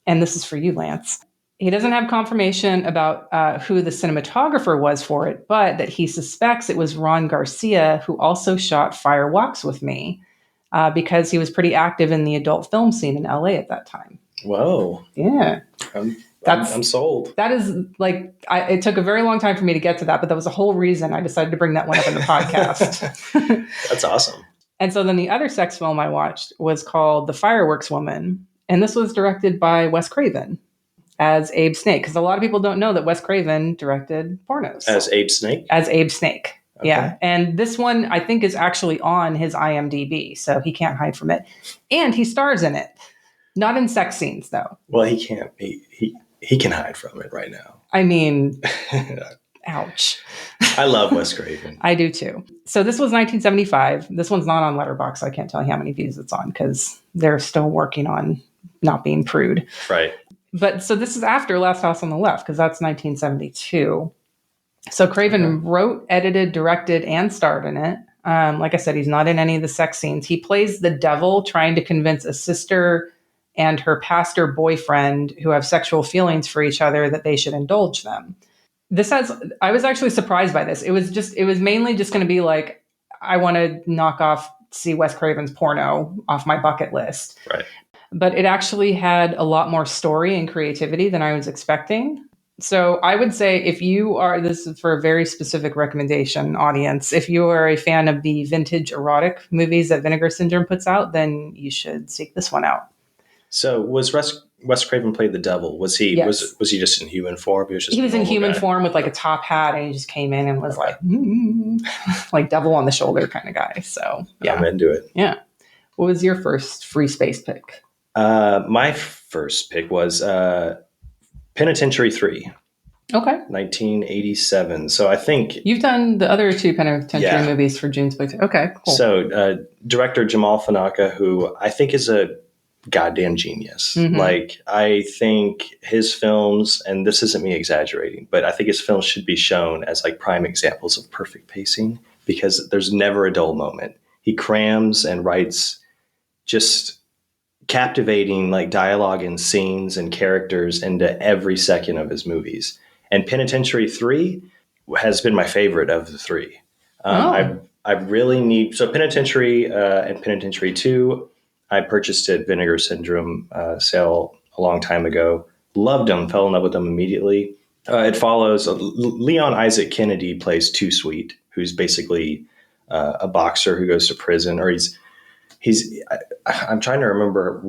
and this is for you, Lance, he doesn't have confirmation about who the cinematographer was for it, but that he suspects it was Ron Garcia, who also shot Fire Walks with Me, because he was pretty active in the adult film scene in LA at that time. Whoa. Yeah. I'm sold. That is like, it took a very long time for me to get to that, but that was the whole reason I decided to bring that one up in the podcast. That's awesome. And so then the other sex film I watched was called The Fireworks Woman. And this was directed by Wes Craven as Abe Snake. Because a lot of people don't know that Wes Craven directed pornos. As Abe Snake? As Abe Snake. Okay. Yeah. And this one, I think, is actually on his IMDb. So he can't hide from it. And he stars in it. Not in sex scenes, though. Well, he can't. He can hide from it right now. I mean, ouch. I love Wes Craven. I do too. So this was 1975. This one's not on Letterboxd. I can't tell you how many views it's on because they're still working on not being prude. Right. But so this is after Last House on the Left, because that's 1972. So Craven wrote, edited, directed, and starred in it. Like I said, he's not in any of the sex scenes. He plays the devil trying to convince a sister and her pastor boyfriend who have sexual feelings for each other that they should indulge them. I was actually surprised by this. It was mainly just going to be like, I want to see Wes Craven's porno off my bucket list. Right. But it actually had a lot more story and creativity than I was expecting. So I would say this is for a very specific recommendation audience, if you are a fan of the vintage erotic movies that Vinegar Syndrome puts out, then you should seek this one out. So was Wes Craven played the devil? Was he Yes. was he just in human form? He was in human form with like a top hat, and he just came in and was like devil on the shoulder kind of guy. So yeah, I'm into it. Yeah. What was your first free space pick? My first pick was Penitentiary 3. Okay. 1987. So I think You've done the other two penitentiary movies for Junesploitation. Okay, cool. So director Jamal Fanaka, who I think is a goddamn genius. Mm-hmm. Like, I think his films, and this isn't me exaggerating, but I think his films should be shown as like prime examples of perfect pacing, because there's never a dull moment. He crams and writes just captivating like dialogue and scenes and characters into every second of his movies. And Penitentiary 3 has been my favorite of the three. I really need, so Penitentiary and Penitentiary 2, I purchased at Vinegar Syndrome sale a long time ago. Loved them, fell in love with them immediately. It follows Leon Isaac Kennedy plays Too Sweet, who's basically a boxer who goes to prison, or I'm trying to remember.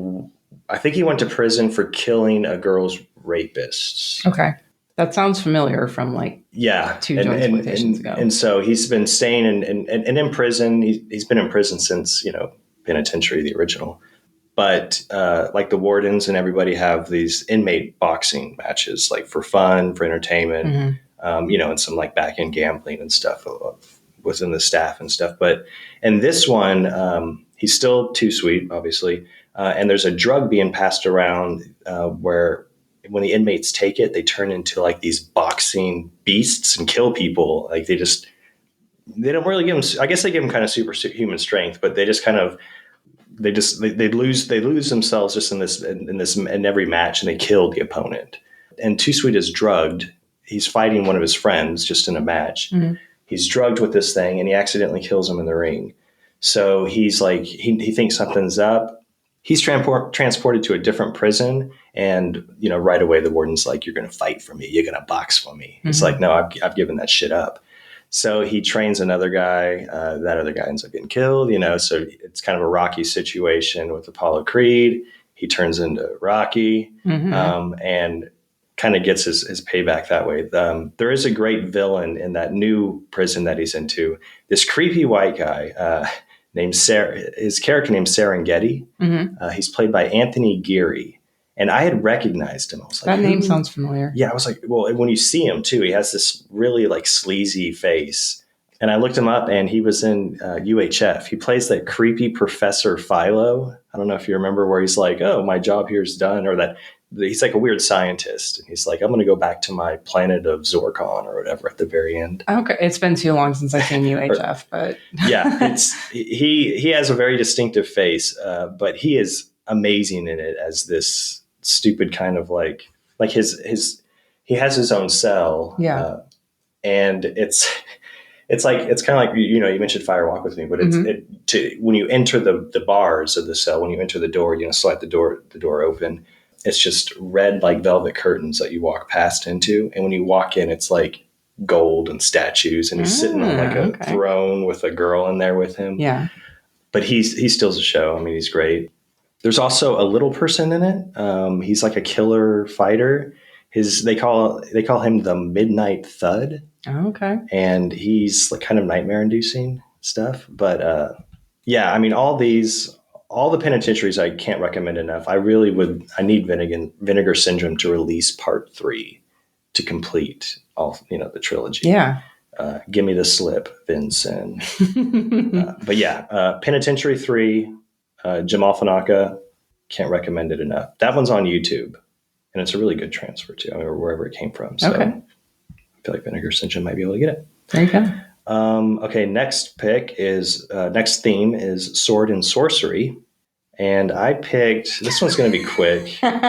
I think he went to prison for killing a girl's rapists. Okay. That sounds familiar from like two Junesploitations ago. And so he's been staying in prison. He's been in prison since, Penitentiary, the original. But like the wardens and everybody have these inmate boxing matches, like for fun, for entertainment, and some like back end gambling and stuff within the staff and stuff. But in this one, he's still too sweet, obviously. And there's a drug being passed around where when the inmates take it, they turn into like these boxing beasts and kill people. Like they don't really give them, I guess they give them kind of superhuman strength, but they just kind of, they lose themselves just in every match, and they kill the opponent. And Too Sweet is drugged. He's fighting one of his friends just in a match. Mm-hmm. He's drugged with this thing, and he accidentally kills him in the ring. So he's like, he thinks something's up. He's transported to a different prison, and right away the warden's like, "You're going to fight for me. You're going to box for me." Mm-hmm. It's like, no, I've given that shit up. So he trains another guy. That other guy ends up getting killed. So it's kind of a Rocky situation with Apollo Creed. He turns into Rocky, and kind of gets his payback that way. There is a great villain in that new prison that he's into. This creepy white guy. Named his character named Serengeti. Mm-hmm. He's played by Anthony Geary, and I had recognized him. I was like, that name sounds familiar. Yeah, I was like, well, when you see him too, he has this really like sleazy face. And I looked him up, and he was in UHF. He plays that creepy Professor Philo. I don't know if you remember, where he's like, "Oh, my job here is done," or that. He's like a weird scientist, and he's like, "I'm going to go back to my planet of Zorkon," or whatever at the very end. Okay, it's been too long since I've seen UHF, but yeah, he has a very distinctive face, but he is amazing in it as this stupid kind of like he has his own cell, and it's kind of like you mentioned Fire Walk with Me, but when you enter the bars of the cell, when you enter the door, slide the door open. It's just red like velvet curtains that you walk past into. And when you walk in, it's like gold and statues, and he's sitting on like a throne with a girl in there with him. Yeah. But he steals the show. I mean, he's great. There's also a little person in it. He's like a killer fighter. They call him the Midnight Thud. Oh, okay. And he's like kind of nightmare inducing stuff. But I mean, all the penitentiaries I can't recommend enough. I need Vinegar Syndrome to release part 3 to complete all, the trilogy. Yeah. Give me the slip, Vincent. But Penitentiary 3, Jamal Fanaka, can't recommend it enough. That one's on YouTube, and it's a really good transfer too, or wherever it came from. So I feel like Vinegar Syndrome might be able to get it. There you go. Okay, next theme is Sword and Sorcery. And I picked, this one's going to be quick. I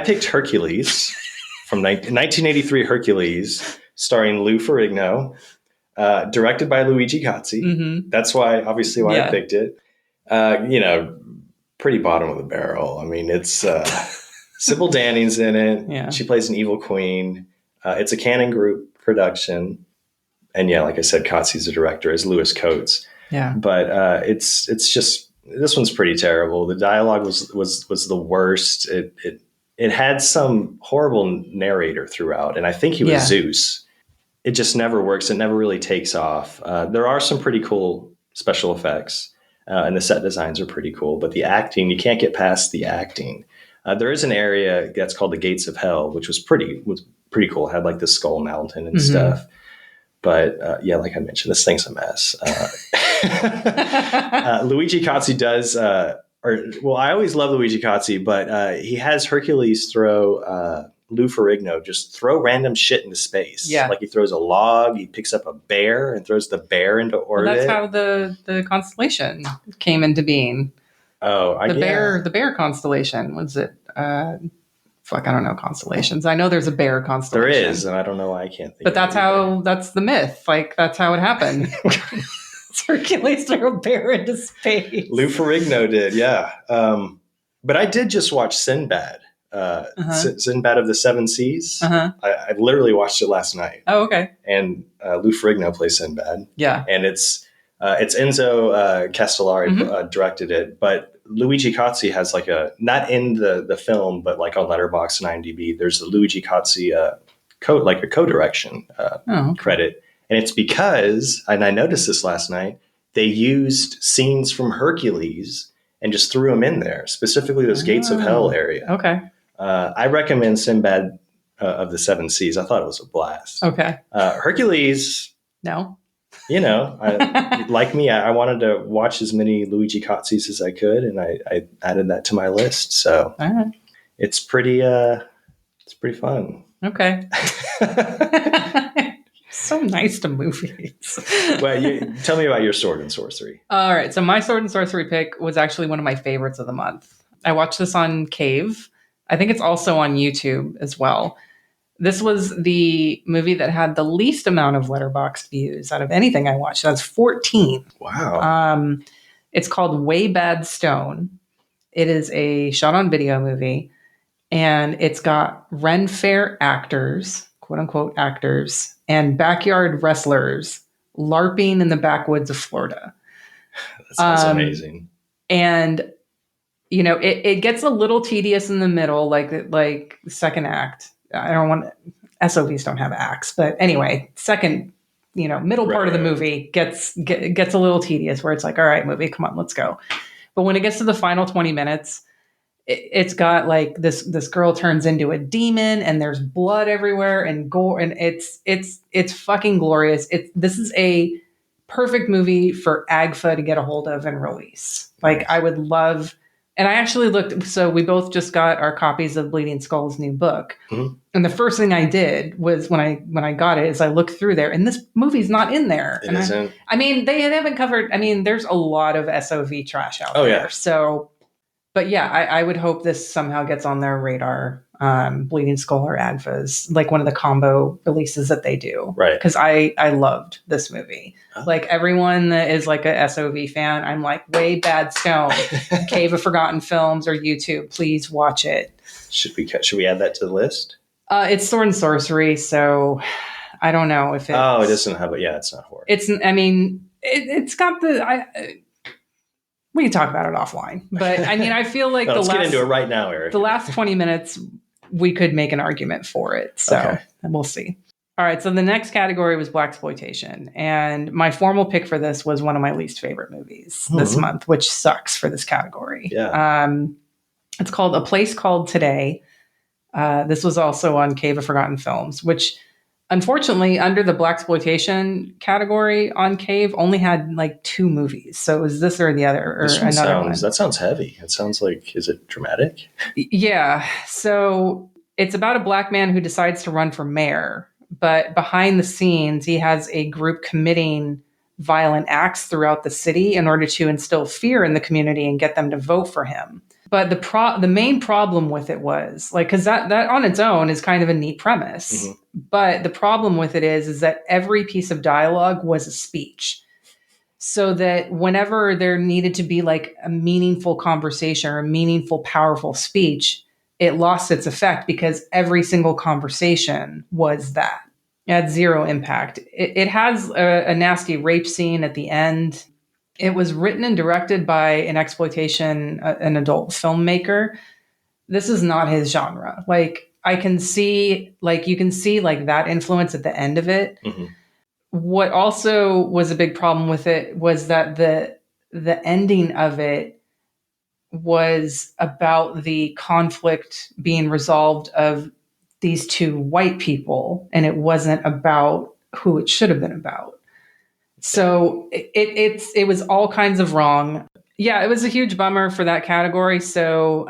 picked Hercules from 1983 Hercules, starring Lou Ferrigno, directed by Luigi Cozzi. Mm-hmm. That's why I picked it. Pretty bottom of the barrel. I mean, it's Sybil Danning's in it. Yeah. She plays an evil queen. It's a Canon Group production. And like I said, Cozzi's the director, as Louis Coates. Yeah. But it's just, this one's pretty terrible. The dialogue was the worst. It had some horrible narrator throughout, and I think he was Zeus. It just never works. It never really takes off. There are some pretty cool special effects, and the set designs are pretty cool, but the acting, you can't get past the acting. There is an area that's called the Gates of Hell, which was pretty cool. It had like the Skull Mountain and stuff. But like I mentioned, this thing's a mess. Luigi Cozzi does, I always love Luigi Cozzi, but he has Hercules throw Lou Ferrigno just throw random shit into space. Yeah. Like he throws a log, he picks up a bear and throws the bear into orbit. Well, that's how the constellation came into being. Oh, the bear constellation. Was it? I don't know constellations. I know there's a bear constellation. There is, and I don't know why I can't think. But that's the myth. Like that's how it happened. Hercules threw a bear into space. Lou Ferrigno did, yeah. But I did just watch Sinbad Sinbad of the Seven Seas. I literally watched it last night. Oh, okay. And Lou Ferrigno plays Sinbad. Yeah. And it's Enzo Castellari directed it, but Luigi Cozzi has like not in the film, but like on Letterboxd and IMDb, there's a Luigi Cozzi co-direction credit. And it's because, and I noticed this last night, they used scenes from Hercules and just threw them in there, specifically those Gates of Hell area. Okay. I recommend Sinbad of the Seven Seas. I thought it was a blast. Okay. Hercules. No. Like me, I wanted to watch as many Luigi Cozzis as I could, and I added that to my list. So it's pretty fun. Okay. So nice to movies. Well, tell me about your sword and sorcery. All right. So my sword and sorcery pick was actually one of my favorites of the month. I watched this on Cave. I think it's also on YouTube as well. This was the movie that had the least amount of Letterboxd views out of anything I watched. That's 14. Wow. It's called Way Bad Stone. It is a shot on video movie, and it's got Ren Fair actors, quote unquote actors, and backyard wrestlers LARPing in the backwoods of Florida. That sounds amazing. And it gets a little tedious in the middle, like the second act. I don't want SOVs don't have acts, but anyway, second, middle part of the movie gets a little tedious where it's like, all right, movie, come on, let's go. But when it gets to the final 20 minutes, it's got like this girl turns into a demon and there's blood everywhere and gore, and it's fucking glorious. This is a perfect movie for AGFA to get a hold of and release. Like, I would love. And I actually looked, so we both just got our copies of Bleeding Skull's new book. Mm-hmm. And the first thing I did was when I got it is I looked through there, and this movie's not in there. It isn't. They haven't covered, there's a lot of SOV trash out there. Yeah. So, but yeah, I would hope this somehow gets on their radar. Bleeding Skull or AGFA's, like one of the combo releases that they do. Right. Because I loved this movie. Huh? Like, everyone that is like a SOV fan, I'm like, Way Bad Stone, Cave of Forgotten Films or YouTube, please watch it. Should we add that to the list? It's sword and sorcery, so I don't know if it's... Oh, it doesn't have it. Yeah, it's not horror. It's got the... we can talk about it offline. But I feel like let's get into it right now, Eric. The last 20 minutes, we could make an argument for it. So We'll see. All right. So the next category was Blaxploitation. And my formal pick for this was one of my least favorite movies this month, which sucks for this category. Yeah. It's called A Place Called Today. This was also on Cave of Forgotten Films, which unfortunately under the Blaxploitation category on Cave only had like 2 movies. So it was this or the other, or another one. That sounds heavy. It sounds like, is it dramatic? Yeah. So it's about a black man who decides to run for mayor, but behind the scenes, he has a group committing violent acts throughout the city in order to instill fear in the community and get them to vote for him. But the main problem with it was, like, because that on its own is kind of a neat premise. Mm-hmm. But the problem with it is that every piece of dialogue was a speech. So that whenever there needed to be like a meaningful conversation or a meaningful, powerful speech, it lost its effect because every single conversation was that. It had zero impact. It has a nasty rape scene at the end. It was written and directed by an adult filmmaker. This is not his genre. Like, you can see like that influence at the end of it. Mm-hmm. What also was a big problem with it was that the ending of it was about the conflict being resolved of these 2 white people, and it wasn't about who it should have been about. So it was all kinds of wrong. Yeah, it was a huge bummer for that category. So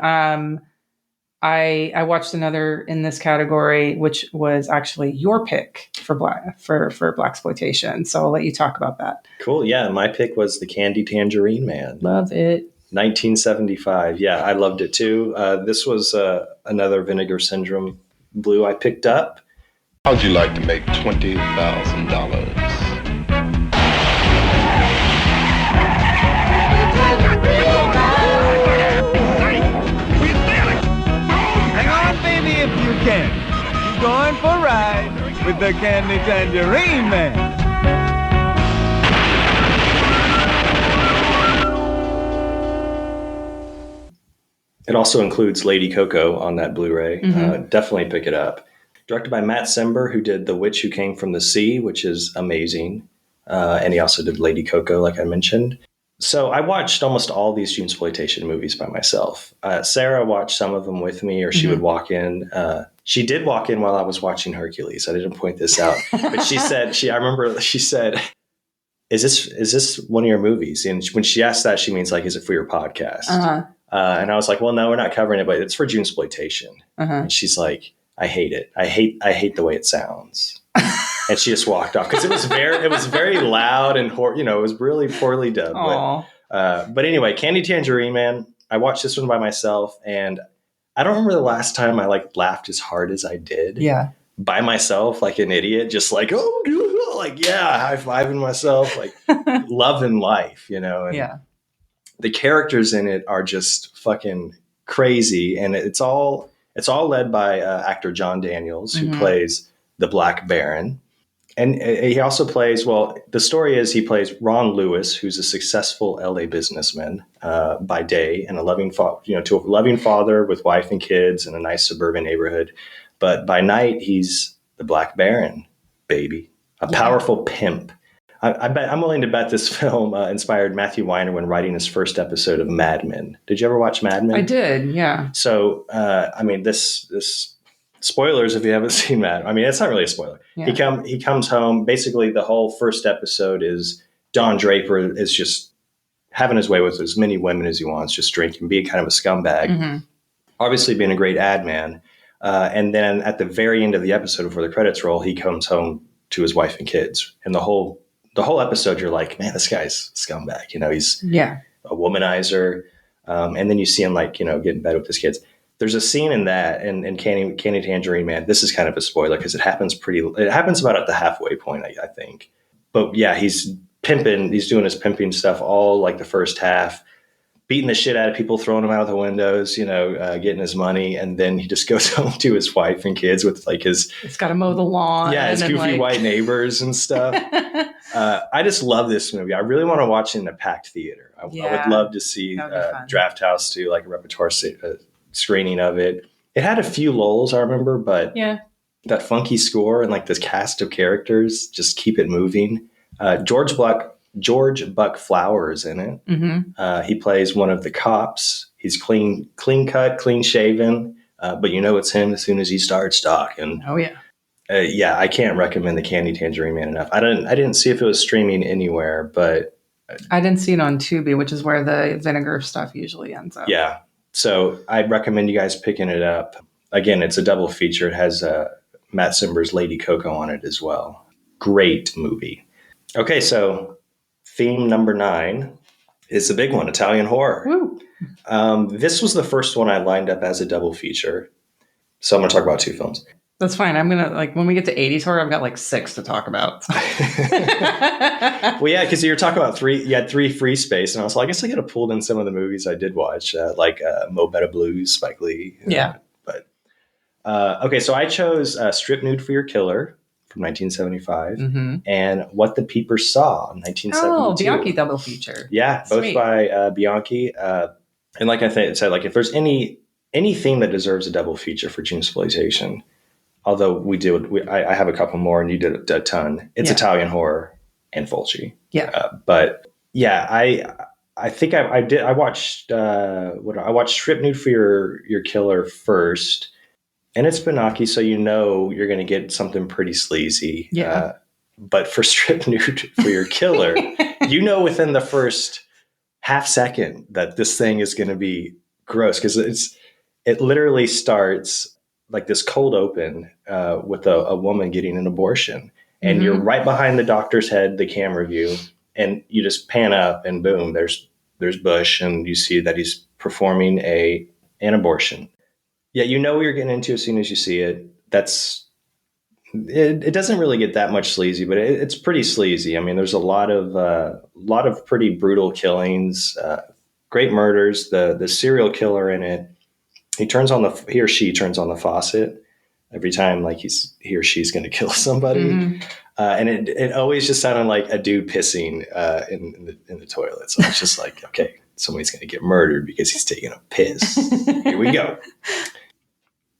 I watched another in this category, which was actually your pick for Blaxploitation. So I'll let you talk about that. Cool. Yeah, my pick was The Candy Tangerine Man. Love it. 1975. Yeah, I loved it too. This was another Vinegar Syndrome Blue I picked up. How'd you like to make $20,000? Hang candy. You're going for a ride with the Candy Tangerine Man. It also includes Lady Coco on that Blu-ray. Definitely pick it up. Directed by Matt Simber, who did The Witch Who Came from the Sea, which is amazing. And he also did Lady Coco, like I mentioned. So I watched almost all these Junesploitation movies by myself. Sarah watched some of them with me, or she would walk in. She did walk in while I was watching Hercules. I didn't point this out. But she said, I remember she said, is this one of your movies? And when she asked that, she means like, is it for your podcast? And I was like, well, no, we're not covering it, but it's for Junesploitation. And she's like, I hate it. I hate the way it sounds. And she just walked off because it was very loud and it was really poorly dubbed. But anyway, Candy Tangerine Man. I watched this one by myself, and I don't remember the last time I like laughed as hard as I did. Yeah. By myself, like an idiot, just like high fiving myself, like loving life, And the characters in it are just fucking crazy, and it's all led by actor John Daniels, who plays the Black Baron. And he also plays, the story is he plays Ron Lewis, who's a successful LA businessman by day, and a loving father with wife and kids in a nice suburban neighborhood. But by night, he's the Black Baron, baby, a powerful pimp. I'm willing to bet this film inspired Matthew Weiner when writing his first episode of Mad Men. Did you ever watch Mad Men? I did, yeah. So, this spoilers if you haven't seen Mad. I mean, it's not really a spoiler. Yeah. He comes home. Basically, the whole first episode is Don Draper is just having his way with as many women as he wants, just drinking, being kind of a scumbag. Obviously, being a great ad man. And then at the very end of the episode, before the credits roll, he comes home to his wife and kids, and the whole episode, you're like, man, this guy's a scumbag. He's a womanizer. And then you see him get in bed with his kids. There's a scene in that and Candy Tangerine Man. This is kind of a spoiler because it happens about at the halfway point, I think. But yeah, he's pimping. He's doing his pimping stuff all like the first half, beating the shit out of people, throwing them out of the windows, getting his money. And then he just goes home to his wife and kids with like his... It's got to mow the lawn. Yeah, his goofy white neighbors and stuff. I just love this movie. I really want to watch it in a packed theater. I would love to see Draft House do like a repertoire screening of it. It had a few lulls, I remember, but that funky score and like this cast of characters just keep it moving. George Buck Flowers in it. He plays one of the cops. He's clean cut, clean shaven, but it's him as soon as he starts talking. Oh yeah. I can't recommend the Candy Tangerine Man enough. I didn't see if it was streaming anywhere, but I didn't see it on Tubi, which is where the vinegar stuff usually ends up. Yeah. So I'd recommend you guys picking it up. Again, it's a double feature. It has Matt Simber's Lady Coco on it as well. Great movie. Okay, so theme number 9 is the big one, Italian horror. Woo. This was the first one I lined up as a double feature. So I'm going to talk about 2 films. That's fine. I'm going to, when we get to 80s horror, I've got 6 to talk about. Well, yeah, because you're talking about 3, you had 3 free space. And I was like, I guess I could have pulled in some of the movies I did watch, like Mo Better Blues, Spike Lee. Yeah. But, okay, so I chose Strip Nude for Your Killer from 1975 and What the Peepers Saw in 1972. Oh, Bianchi double feature. Yeah, both Sweet. by Bianchi. And like I said, if there's any theme that deserves a double feature for Junesploitation, although I have a couple more and you did a ton, it's Italian horror and Fulci. Yeah. But yeah, I think I watched Strip Nude for Your Killer first. And it's Benaki, so you're going to get something pretty sleazy. Yeah. But for Strip Nude for Your Killer, within the first half second that this thing is going to be gross because it literally starts like this cold open with a woman getting an abortion, and you're right behind the doctor's head, the camera view, and you just pan up and boom, there's Bush, and you see that he's performing an abortion. Yeah, what you're getting into as soon as you see it. It doesn't really get that much sleazy, but it's pretty sleazy. I mean, there's a lot of pretty brutal killings, great murders. The serial killer in it, he or she turns on the faucet, every time like he or she's going to kill somebody. Mhm. And it always just sounded like a dude pissing in the toilet. So it's just like, okay, somebody's going to get murdered because he's taking a piss. Here we go.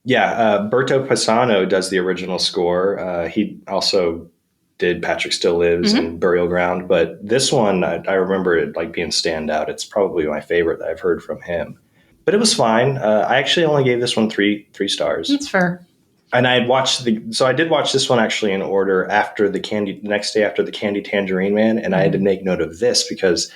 Yeah, Berto Pisano does the original score. He also did Patrick Still Lives and Burial Ground, but this one I remember it like being standout. It's probably my favorite that I've heard from him. But it was fine. I actually only gave this one three stars. That's fair. And I did watch this one actually in order the next day after the Candy Tangerine Man, and I had to make note of this because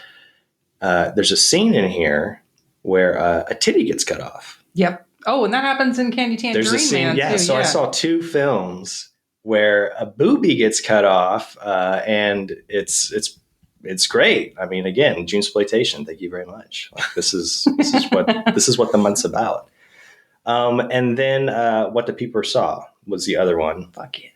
there's a scene in here where a titty gets cut off. Yep. Oh, and that happens in Candy Tangerine There's a scene, Man too. So I saw 2 films where a boobie gets cut off, and it's great. I mean, again, Junesploitation. Thank you very much. Like, this is what the month's about. And then What the Peeper Saw was the other one. Fuck yeah.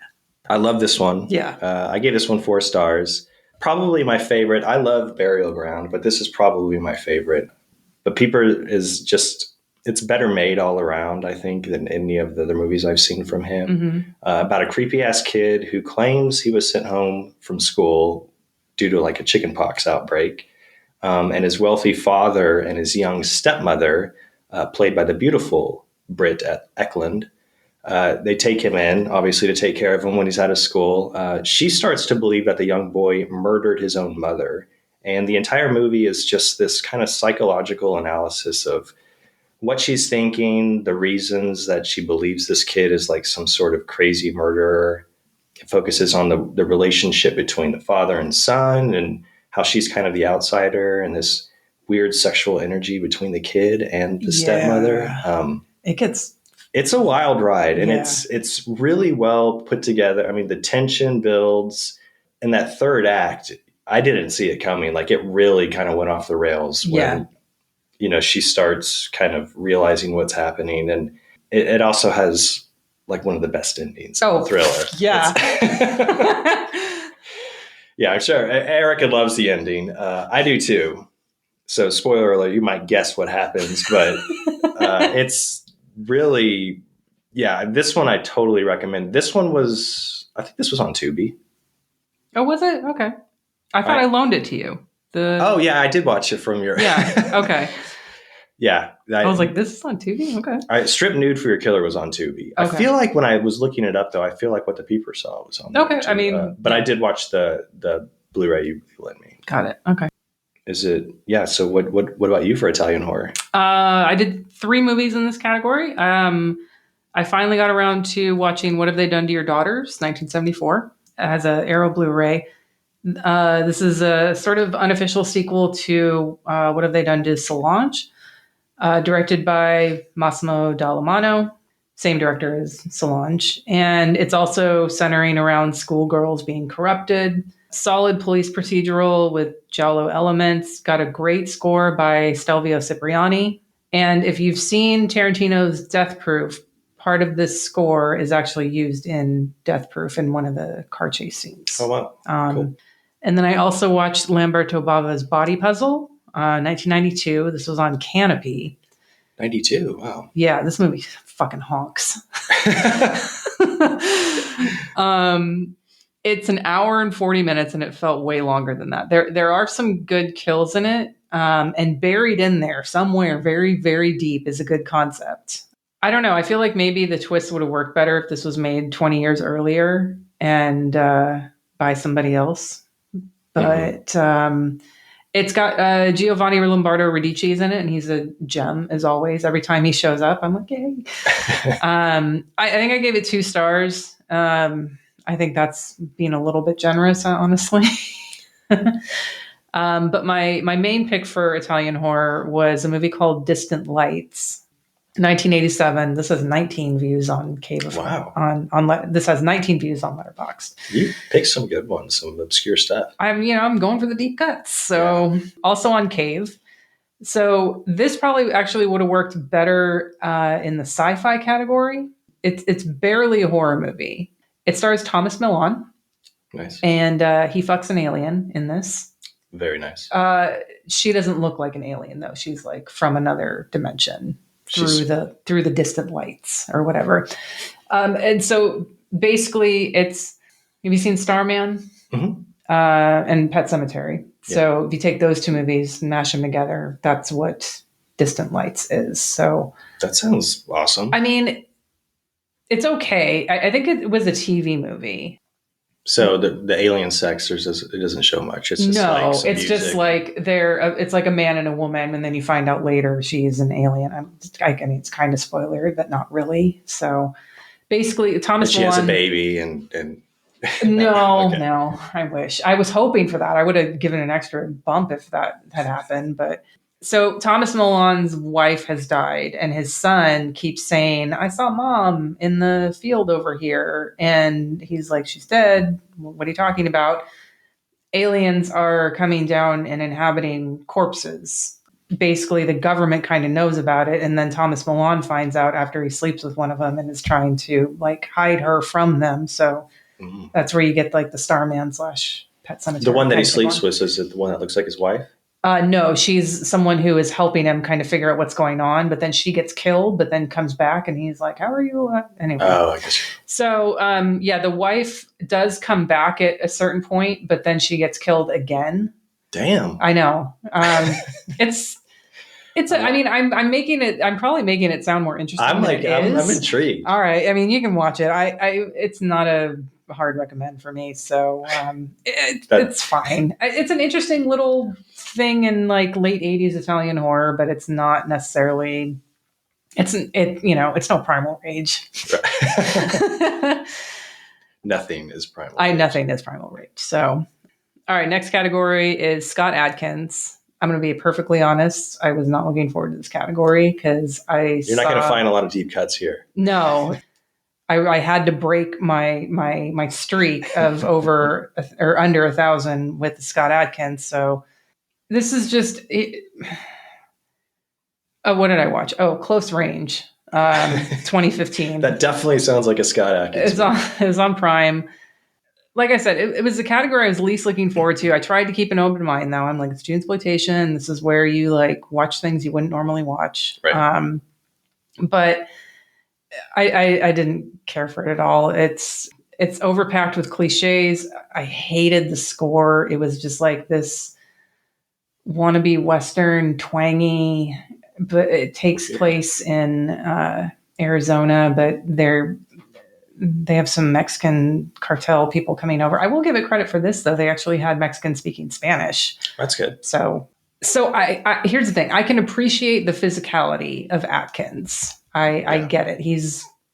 I love this one. Yeah. I gave this one 4 stars. Probably my favorite. I love Burial Ground, but this is probably my favorite. The Peeper is just, it's better made all around, I think, than any of the other movies I've seen from him. About a creepy ass kid who claims he was sent home from school due to like a chickenpox outbreak. And his wealthy father and his young stepmother, played by the beautiful Britt Eklund, they take him in, obviously, to take care of him when he's out of school. She starts to believe that the young boy murdered his own mother. And the entire movie is just this kind of psychological analysis of what she's thinking, the reasons that she believes this kid is like some sort of crazy murderer. It focuses on the relationship between the father and son and how she's kind of the outsider and this weird sexual energy between the kid and the stepmother. It's a wild ride, and it's really well put together. I mean, the tension builds, and that third act, I didn't see it coming. Like, it really kind of went off the rails when, she starts kind of realizing what's happening, and it also has like one of the best endings in the thriller. Yeah. Yeah, I'm sure Erica loves the ending. I do too. So, spoiler alert, you might guess what happens, but it's really, this one I totally recommend. I think this was on Tubi. Oh, was it? Okay. I thought I loaned it to you. I did watch it from your... Yeah, okay. Yeah. I was like, this is on Tubi? Okay. Strip Nude for Your Killer was on Tubi. Okay. I feel like when I was looking it up, though, I feel like What the Peeper Saw was on Okay, too. I mean... but I did watch the Blu-ray you lent me. Got it. Okay. Is it... Yeah, so what about you for Italian horror? I did 3 movies in this category. I finally got around to watching What Have They Done to Your Daughters, 1974. It has an Arrow Blu-ray. This is a sort of unofficial sequel to What Have They Done to Solange, directed by Massimo Dallamano, same director as Solange. And it's also centering around schoolgirls being corrupted. Solid police procedural with giallo elements. Got a great score by Stelvio Cipriani. And if you've seen Tarantino's Death Proof, part of this score is actually used in Death Proof in one of the car chase scenes. Oh, wow. Cool. And then I also watched Lamberto Bava's Body Puzzle, 1992. This was on Canopy. 92, wow. Yeah, this movie fucking honks. It's an hour and 40 minutes, and it felt way longer than that. There are some good kills in it, and buried in there somewhere very, very deep is a good concept. I don't know. I feel like maybe the twist would have worked better if this was made 20 years earlier and by somebody else. But it's got Giovanni Lombardo Radice's in it, and he's a gem, as always. Every time he shows up, I'm like, yay. I think I gave it 2 stars. I think that's being a little bit generous, honestly. But my main pick for Italian horror was a movie called Distant Lights, 1987. This has 19 views on Cave. Wow. This has 19 views on Letterboxd. You picked some good ones, some obscure stuff. I'm going for the deep cuts. So also on Cave. So this probably actually would have worked better in the sci-fi category. It's barely a horror movie. It stars Thomas Milan. Nice. And he fucks an alien in this. Very nice. She doesn't look like an alien, though. She's like from another dimension through the distant lights or whatever. And so basically, have you seen Starman? Mhm. And Pet Cemetery. So if you take those two movies and mash them together, that's what Distant Lights is. So That sounds awesome. I mean, it's okay. I think it was a TV movie. So the alien sex, it doesn't show much. It's just No, like some it's just music. like it's like a man and a woman, and then you find out later she's an alien. I mean, it's kind of spoiler, but not really. So basically, Thomas she has a Milan. baby and No, Okay. no, I wish. I was hoping for that. I would have given an extra bump if that had happened. But so Thomas Milan's wife has died, and his son keeps saying, I saw mom in the field over here. And he's like, she's dead. What are you talking about? Aliens are coming down and inhabiting corpses. Basically, the government kind of knows about it. And then Thomas Milan finds out after he sleeps with one of them and is trying to like hide her from them. So that's where you get like the Starman / Pet Cemetery. The one that he kind of sleeps one. with, is it the one that looks like his wife? No, she's someone who is helping him kind of figure out what's going on, but then she gets killed, but then comes back and he's like, how are you? Anyway. Oh, I guess. So, the wife does come back at a certain point, but then she gets killed again. Damn. I know. I mean, I'm probably making it sound more interesting. I'm intrigued. All right. I mean, you can watch it. It's not a hard recommend for me. So, it's fine. It's an interesting little thing in like late 80s Italian horror, but it's not necessarily, it's no Primal Rage. Nothing is Primal Rage. Nothing is Primal Rage. So, all right. Next category is Scott Adkins. I'm going to be perfectly honest. I was not looking forward to this category because You're not going to find a lot of deep cuts here. No, I had to break my streak of over or under 1,000 with Scott Adkins. So this is just what did I watch? Oh, Close Range, 2015. That definitely sounds like a Scott Adkins. It was on Prime. Like I said, it was the category I was least looking forward to. I tried to keep an open mind, though. I'm like, it's Junesploitation. This is where you like watch things you wouldn't normally watch. Right. But I didn't care for it at all. It's overpacked with cliches. I hated the score. It was just like this wannabe Western twangy, but it takes place in Arizona, but they have some Mexican cartel people coming over. I will give it credit for this, though. They actually had Mexicans speaking Spanish. That's good. So I here's the thing. I can appreciate the physicality of Atkins. I get it.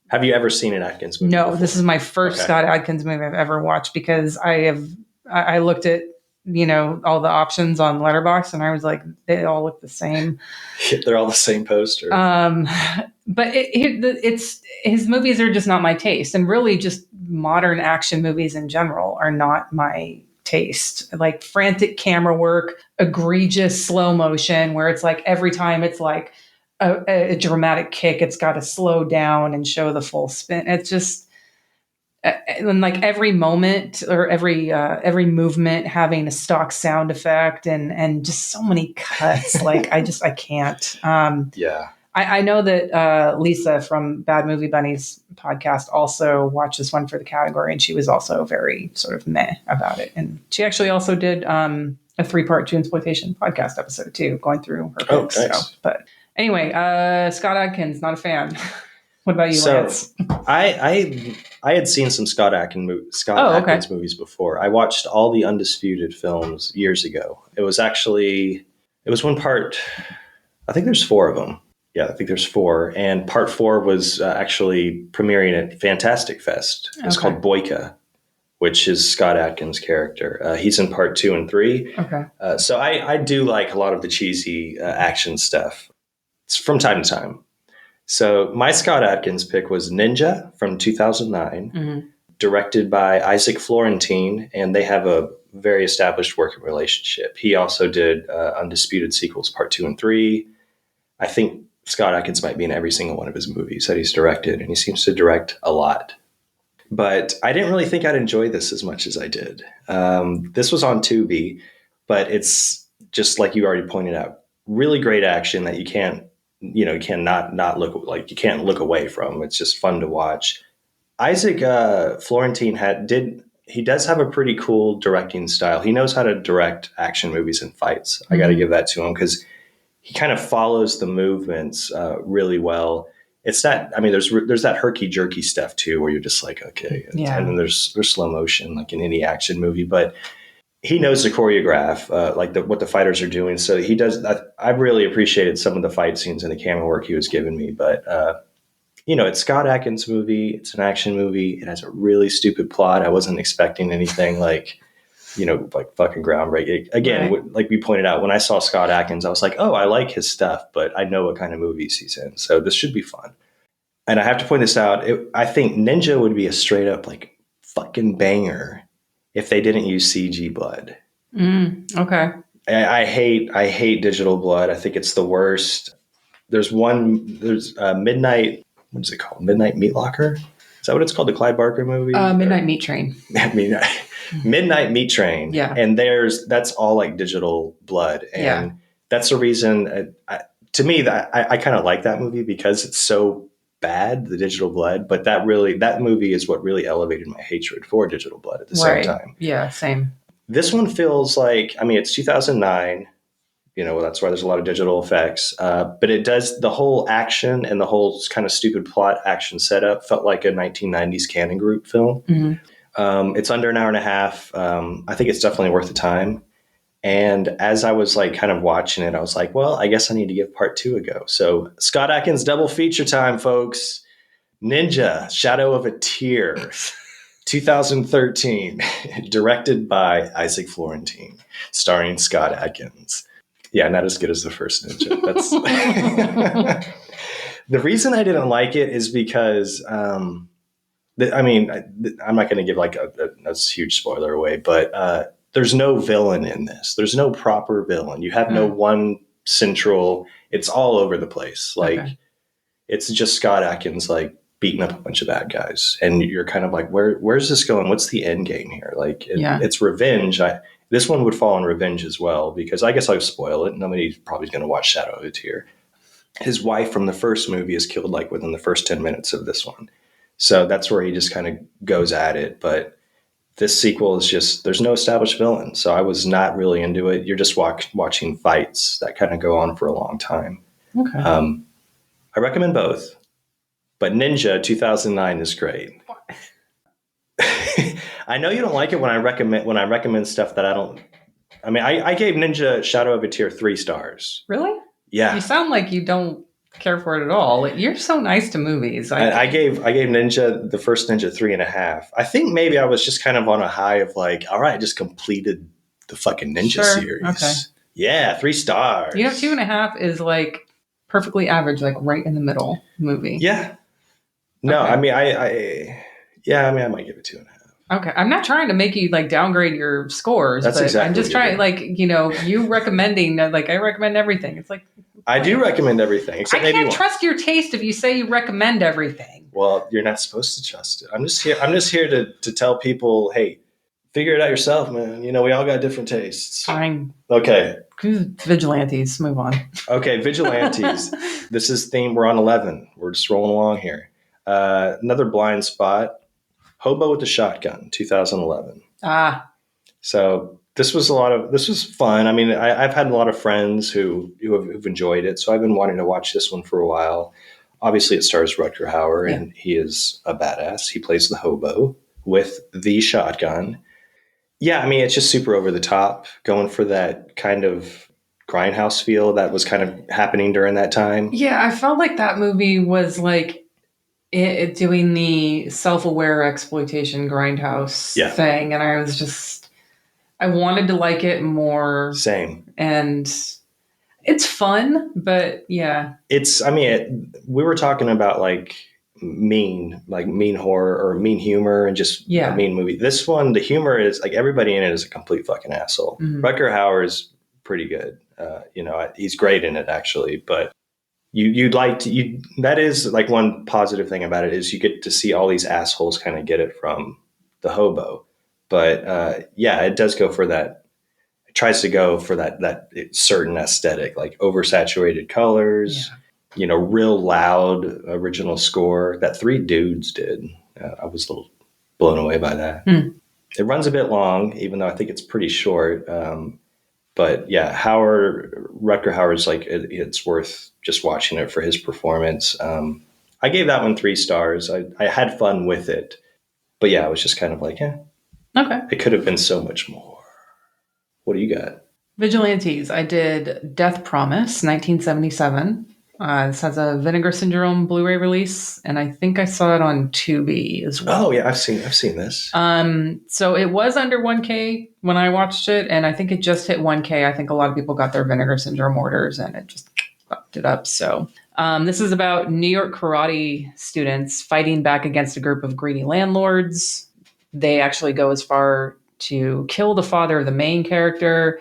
Have you ever seen an Atkins movie? No, before? this is my first Scott Adkins movie I've ever watched because I looked at, all the options on Letterboxd and I was like, they all look the same. They're all the same poster. But it's his movies are just not my taste, and really just modern action movies in general are not my taste. Like frantic camera work, egregious slow motion, where it's like every time it's like a dramatic kick, it's got to slow down and show the full spin. It's just and like every moment or every movement having a stock sound effect and just so many cuts. Like I can't. Yeah. I know that Lisa from Bad Movie Bunnies podcast also watched this one for the category, and she was also very sort of meh about it. And she actually also did a 3-part Junesploitation podcast episode too, going through her picks. Nice. So, but anyway, Scott Adkins, not a fan. What about you, So Lance? I had seen some Scott Adkins movies before. I watched all the Undisputed films years ago. It was one part. I think there's 4 of them. Yeah, I think there's 4. And part 4 was actually premiering at Fantastic Fest. It's called Boyka, which is Scott Adkins' character. He's in part 2 and 3. Okay. So I do like a lot of the cheesy action stuff. It's from time to time. So my Scott Adkins pick was Ninja from 2009, directed by Isaac Florentine, and they have a very established working relationship. He also did Undisputed sequels, part 2 and 3. I think Scott Adkins might be in every single one of his movies that he's directed, and he seems to direct a lot. But I didn't really think I'd enjoy this as much as I did. This was on Tubi, but it's just like you already pointed out, really great action that you can't look away from. It's just fun to watch. Isaac Florentine he does have a pretty cool directing style. He knows how to direct action movies and fights. I got to give that to him because he kind of follows the movements really well. It's that, I mean, there's that herky jerky stuff too, where you're just like, okay. Yeah. And then there's slow motion, like in any action movie, but he knows to choreograph, what the fighters are doing. So he does, I really appreciated some of the fight scenes and the camera work he was giving me, but, it's Scott Adkins' movie. It's an action movie. It has a really stupid plot. I wasn't expecting anything like fucking groundbreaking. Again, Right. like we pointed out, when I saw Scott Adkins, I was like, oh, I like his stuff, but I know what kind of movies he's in. So this should be fun. And I have to point this out. I think Ninja would be a straight up like fucking banger if they didn't use CG blood. Okay. I hate digital blood. I think it's the worst. There's Midnight. What is it called? Midnight Meat Locker? Is that what it's called? The Clyde Barker movie? Midnight Meat Train. Midnight Meat Train. Yeah. And that's all like digital blood. And that's the reason, to me, that I kind of like that movie because it's so bad, the digital blood. But that movie is what really elevated my hatred for digital blood at the same time. Yeah, same. This one feels like, I mean, it's 2009. That's why there's a lot of digital effects. But it does, the whole action and the whole kind of stupid plot action setup felt like a 1990s Cannon Group film. Mm-hmm. It's under an hour and a half. I think it's definitely worth the time. And as I was like kind of watching it, I was like, well, I guess I need to give part 2 a go. So Scott Adkins double feature time, folks. Ninja, Shadow of a Tear, 2013, directed by Isaac Florentine, starring Scott Adkins. Yeah, not as good as the first Ninja. That's the reason I didn't like it is because, I'm not going to give like a huge spoiler away, but there's no villain in this. There's no proper villain. You have no one central. It's all over the place. Like it's just Scott Adkins like beating up a bunch of bad guys, and you're kind of like, where's this going? What's the end game here? Like it's revenge. This one would fall on revenge as well, because I guess I'll spoil it. Nobody's probably going to watch Shadow of a Tear. His wife from the first movie is killed like within the first 10 minutes of this one. So that's where he just kind of goes at it. But this sequel is just, there's no established villain. So I was not really into it. You're just watching fights that kind of go on for a long time. Okay. I recommend both. But Ninja 2009 is great. I know you don't like it when I recommend stuff that I don't. I mean, I gave Ninja Shadow of a Tear 3 stars. Really? Yeah. You sound like you don't care for it at all. You're so nice to movies. I gave Ninja, the first Ninja, 3.5. I think maybe I was just kind of on a high of like, all right, I just completed the fucking Ninja series. Okay. Yeah, 3 stars. 2.5 is like perfectly average, like right in the middle movie. Yeah. No, okay. I mean, I might give it 2.5. Okay. I'm not trying to make you like downgrade your scores, That's but exactly I'm just trying, like, you recommending, like, I recommend everything. It's like, I do recommend everything. Except I can't trust your taste if you say you recommend everything. Well, you're not supposed to trust it. I'm just here to tell people, hey, figure it out yourself, man. We all got different tastes. Fine. Okay. Vigilantes. Move on. Okay. Vigilantes. This is theme. We're on 11. We're just rolling along here. Another blind spot. Hobo with the Shotgun, 2011. So this was fun. I mean, I've had a lot of friends who've enjoyed it, so I've been wanting to watch this one for a while. Obviously, it stars Rutger Hauer, and he is a badass. He plays the hobo with the shotgun. Yeah, I mean, it's just super over the top, going for that kind of grindhouse feel that was kind of happening during that time. Yeah, I felt like that movie was like doing the self-aware exploitation grindhouse thing, and I wanted to like it more. Same. And it's fun, but yeah. We were talking about like mean horror or mean humor and just a mean movie. This one, the humor is like everybody in it is a complete fucking asshole. Mm-hmm. Rutger Hauer is pretty good. He's great in it actually, but that is like one positive thing about it is you get to see all these assholes kind of get it from the hobo. But it does go for that. It tries to go for that certain aesthetic, like oversaturated colors, real loud original score that 3 dudes did. I was a little blown away by that. It runs a bit long, even though I think it's pretty short. But yeah, Rutger Hauer's like, it's worth just watching it for his performance. I gave that one 3 stars. I had fun with it, but yeah, I was just kind of like, yeah, Okay. it could have been so much more. What do you got? Vigilantes. I did Death Promise, 1977. This has a Vinegar Syndrome Blu-ray release, and I think I saw it on Tubi as well. Oh yeah, I've seen this. So it was under 1K when I watched it, and I think it just hit 1K. I think a lot of people got their Vinegar Syndrome orders, and it just fucked it up. So this is about New York karate students fighting back against a group of greedy landlords. They actually go as far to kill the father of the main character,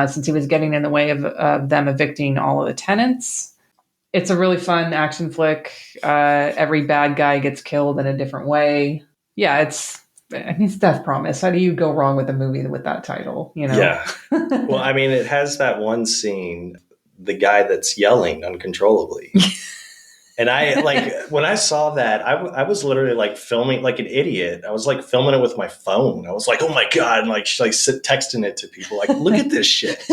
since he was getting in the way of them evicting all of the tenants. It's a really fun action flick. Every bad guy gets killed in a different way. Yeah, it's Death Promise. How do you go wrong with a movie with that title? You know? Yeah. Well, I mean, it has that one scene, the guy that's yelling uncontrollably. And I when I saw that, I was literally like filming like an idiot. I was like filming it with my phone. I was like, oh my God, and like texting it to people. Like, look at this shit.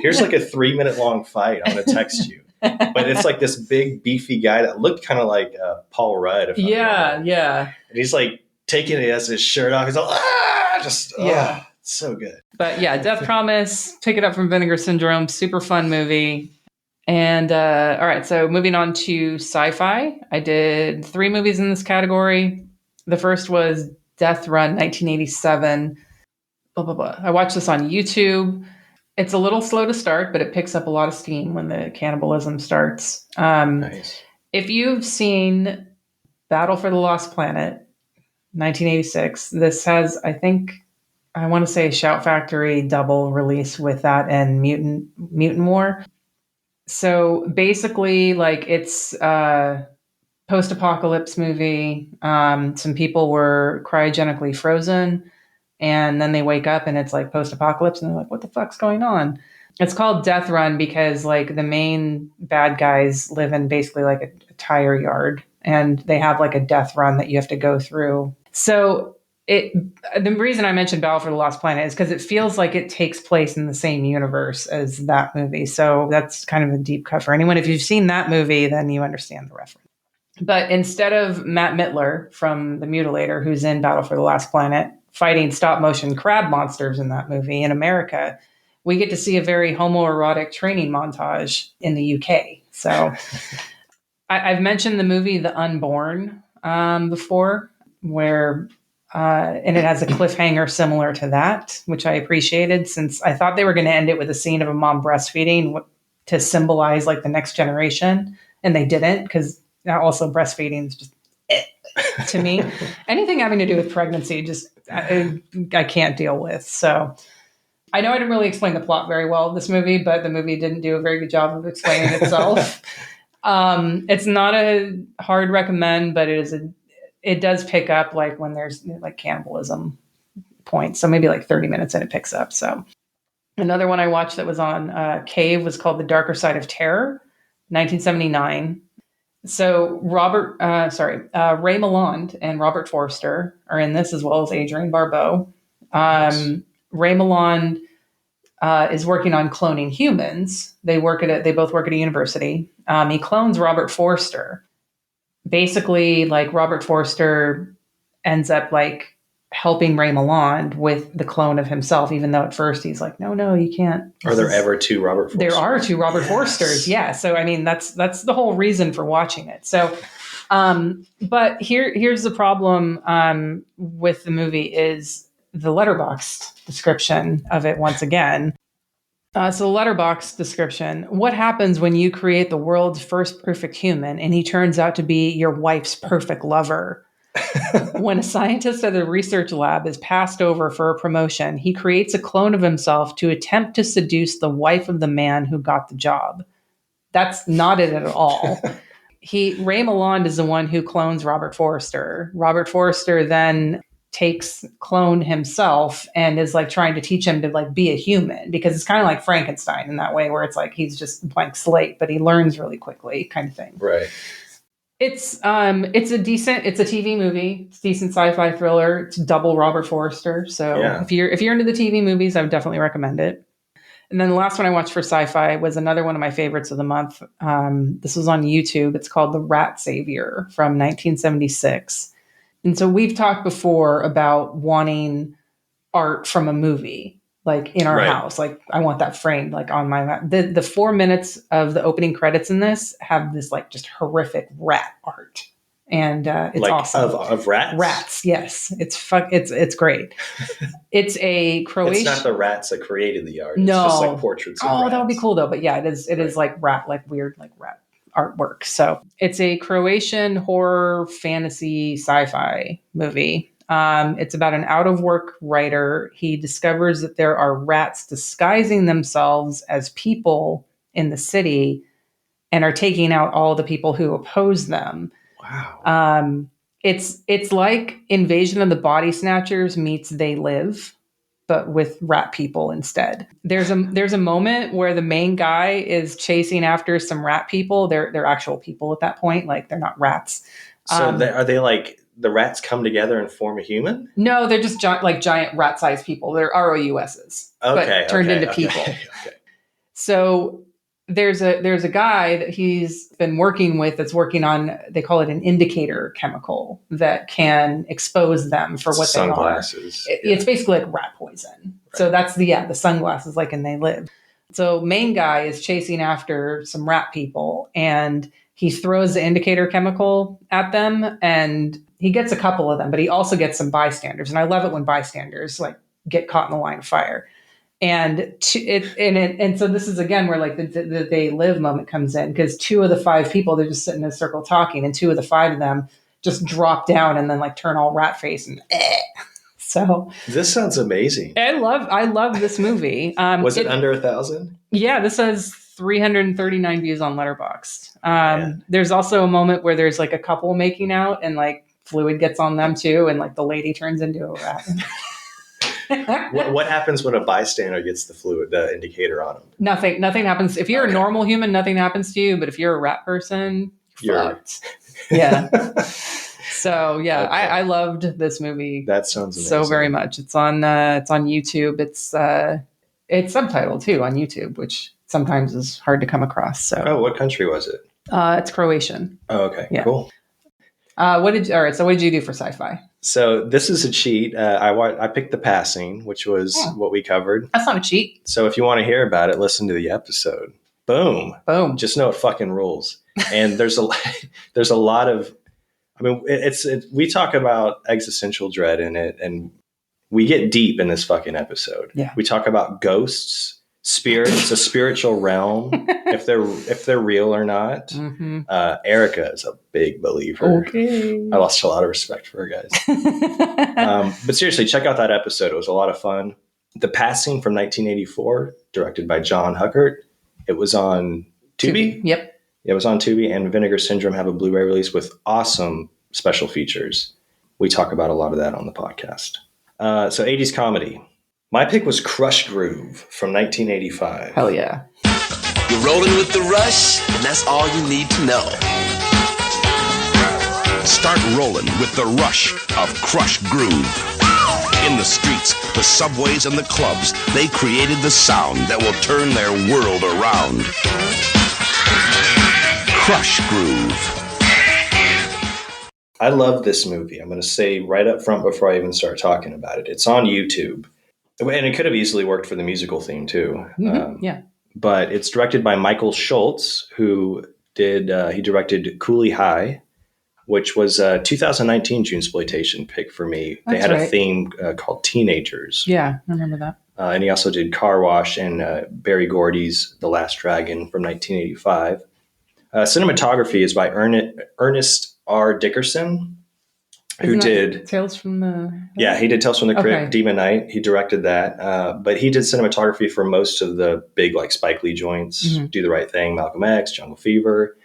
Here's like a 3-minute long fight. I'm going to text you. But it's like this big beefy guy that looked kind of like Paul Rudd. Yeah. And he's like taking it as his shirt off. He's like, it's so good. But yeah, Death Promise, pick it up from Vinegar Syndrome. Super fun movie. And all right, so moving on to sci-fi. I did 3 movies in this category. The first was Death Run, 1987. Blah, blah, blah. I watched this on YouTube. It's a little slow to start, but it picks up a lot of steam when the cannibalism starts. Nice. If you've seen Battle for the Lost Planet, 1986, this has, I want to say Shout Factory double release with that and Mutant War. So basically, like, it's a post-apocalypse movie. Some people were cryogenically frozen, and then they wake up and it's like post-apocalypse, and they're like, what the fuck's going on? It's called Death Run because like the main bad guys live in basically like a tire yard, and they have like a death run that you have to go through. So the reason I mentioned Battle for the Lost Planet is because it feels like it takes place in the same universe as that movie. So that's kind of a deep cut for anyone. If you've seen that movie, then you understand the reference. But instead of Matt Mittler from The Mutilator, who's in Battle for the Last Planet, fighting stop motion crab monsters in that movie in America, we get to see a very homoerotic training montage in the UK. So I've mentioned the movie The Unborn before, where and it has a cliffhanger similar to that, which I appreciated, since I thought they were going to end it with a scene of a mom breastfeeding to symbolize like the next generation. And they didn't, because also breastfeeding is just to me. Anything having to do with pregnancy, just I can't deal with. So I know I didn't really explain the plot very well of this movie, but the movie didn't do a very good job of explaining itself. It's not a hard recommend, but it does pick up like when there's like cannibalism points. So maybe like 30 minutes and it picks up. So another one I watched that was on Cave was called The Darker Side of Terror, 1979. So Ray Milland and Robert Forster are in this, as well as Adrienne Barbeau. Nice. Ray Milland is working on cloning humans. They both work at a university. He clones Robert Forster. Basically, like, Robert Forster ends up like helping Ray Milland with the clone of himself, even though at first he's like, no, you can't. Are there ever 2 Robert Forsters? There are 2 Robert Forsters. Yeah. So, I mean, that's the whole reason for watching it. So, but here's the problem with the movie is the Letterboxd description of it once again. So the Letterboxd description: what happens when you create the world's first perfect human and he turns out to be your wife's perfect lover? When a scientist at a research lab is passed over for a promotion, he creates a clone of himself to attempt to seduce the wife of the man who got the job. That's not it at all. Ray Milland is the one who clones Robert Forster. Robert Forster then takes clone himself and is like trying to teach him to like be a human, because it's kind of like Frankenstein in that way, where it's like he's just blank slate, but he learns really quickly, kind of thing. Right. It's a TV movie. It's a decent sci-fi thriller. It's double Robert Forster. So Yeah. if you're into the TV movies, I would definitely recommend it. And then the last one I watched for sci-fi was another one of my favorites of the month. This was on YouTube. It's called The Rat Savior from 1976. And so we've talked before about wanting art from a movie, like in our Right. house. Like I want that framed, like on my the 4 minutes of the opening credits in this have this like just horrific rat art, and it's like awesome. of rats. Rats, yes, it's great. It's a Croatian. It's not the rats that created the art. No. It's just like portraits of rats. That would be cool though. But yeah, it is like rat, like weird, like rat artwork. So it's a Croatian horror fantasy sci-fi movie. It's about an out of work writer. He discovers that there are rats disguising themselves as people in the city and are taking out all the people who oppose them. Wow. It's like Invasion of the Body Snatchers meets They Live, but with rat people instead. There's a moment where the main guy is chasing after some rat people. They're actual people at that point, like they're not rats. So are they like the rats come together and form a human? No, they're just giant rat-sized people. They're ROUSs, but turned into people. Okay. So there's a guy that he's been working with that's working on, they call it an indicator chemical that can expose them for what Sunglasses. they are. It's basically like rat poison. Right. So that's the sunglasses like in They Live. So main guy is chasing after some rat people and he throws the indicator chemical at them and he gets a couple of them, but he also gets some bystanders. And I love it when bystanders like get caught in the line of fire. And so this is again where like the They Live moment comes in, because 2 of the 5 people, they're just sitting in a circle talking, and 2 of the 5 of them just drop down and then like turn all rat face and So this sounds amazing. I love this movie. Was it under 1,000? Yeah, this has 339 views on Letterboxd. There's also a moment where there's like a couple making out and like fluid gets on them too, and like the lady turns into a rat. What happens when a bystander gets the indicator on them? Nothing happens. If you're a normal human, nothing happens to you. But if you're a rat person, you're fucked. Yeah. So yeah, okay. I loved this movie. That sounds amazing. So very much. It's on YouTube. It's subtitled too on YouTube, which sometimes is hard to come across. So what country was it? It's Croatian. Oh, okay. Yeah. Cool. So what did you do for sci-fi? So this is a cheat. I picked The Passing, which was what we covered. That's not a cheat. So if you want to hear about it, listen to the episode. Boom. Just know it fucking rules. And there's a lot of, I mean, we talk about existential dread in it, and we get deep in this fucking episode. Yeah. We talk about ghosts, spirits, a spiritual realm, if they're real or not. Mm-hmm. Erica is a big believer. Okay. I lost a lot of respect for her, guys. But seriously, check out that episode. It was a lot of fun. The Passing from 1984, directed by John Huckert. It was on Tubi. Yep. It was on Tubi, and Vinegar Syndrome have a Blu-ray release with awesome special features. We talk about a lot of that on the podcast. So 80s comedy. My pick was Crush Groove from 1985. Hell yeah. You're rolling with the rush, and that's all you need to know. Start rolling with the rush of Crush Groove. In the streets, the subways, and the clubs, they created the sound that will turn their world around. Crush Groove. I love this movie. I'm going to say right up front before I even start talking about it. It's on YouTube. And it could have easily worked for the musical theme too. Mm-hmm. Yeah. But it's directed by Michael Schultz, who he directed Cooley High, which was a 2019 Junesploitation pick for me. They had a theme called Teenagers. Yeah, I remember that. And he also did Car Wash and Barry Gordy's The Last Dragon from 1985. Cinematography is by Ernest R. Dickerson, who did Tales from the... Yeah, he did Tales from the Crypt, Demon Knight. He directed that. But he did cinematography for most of the big like Spike Lee joints, Do the Right Thing, Malcolm X, Jungle Fever.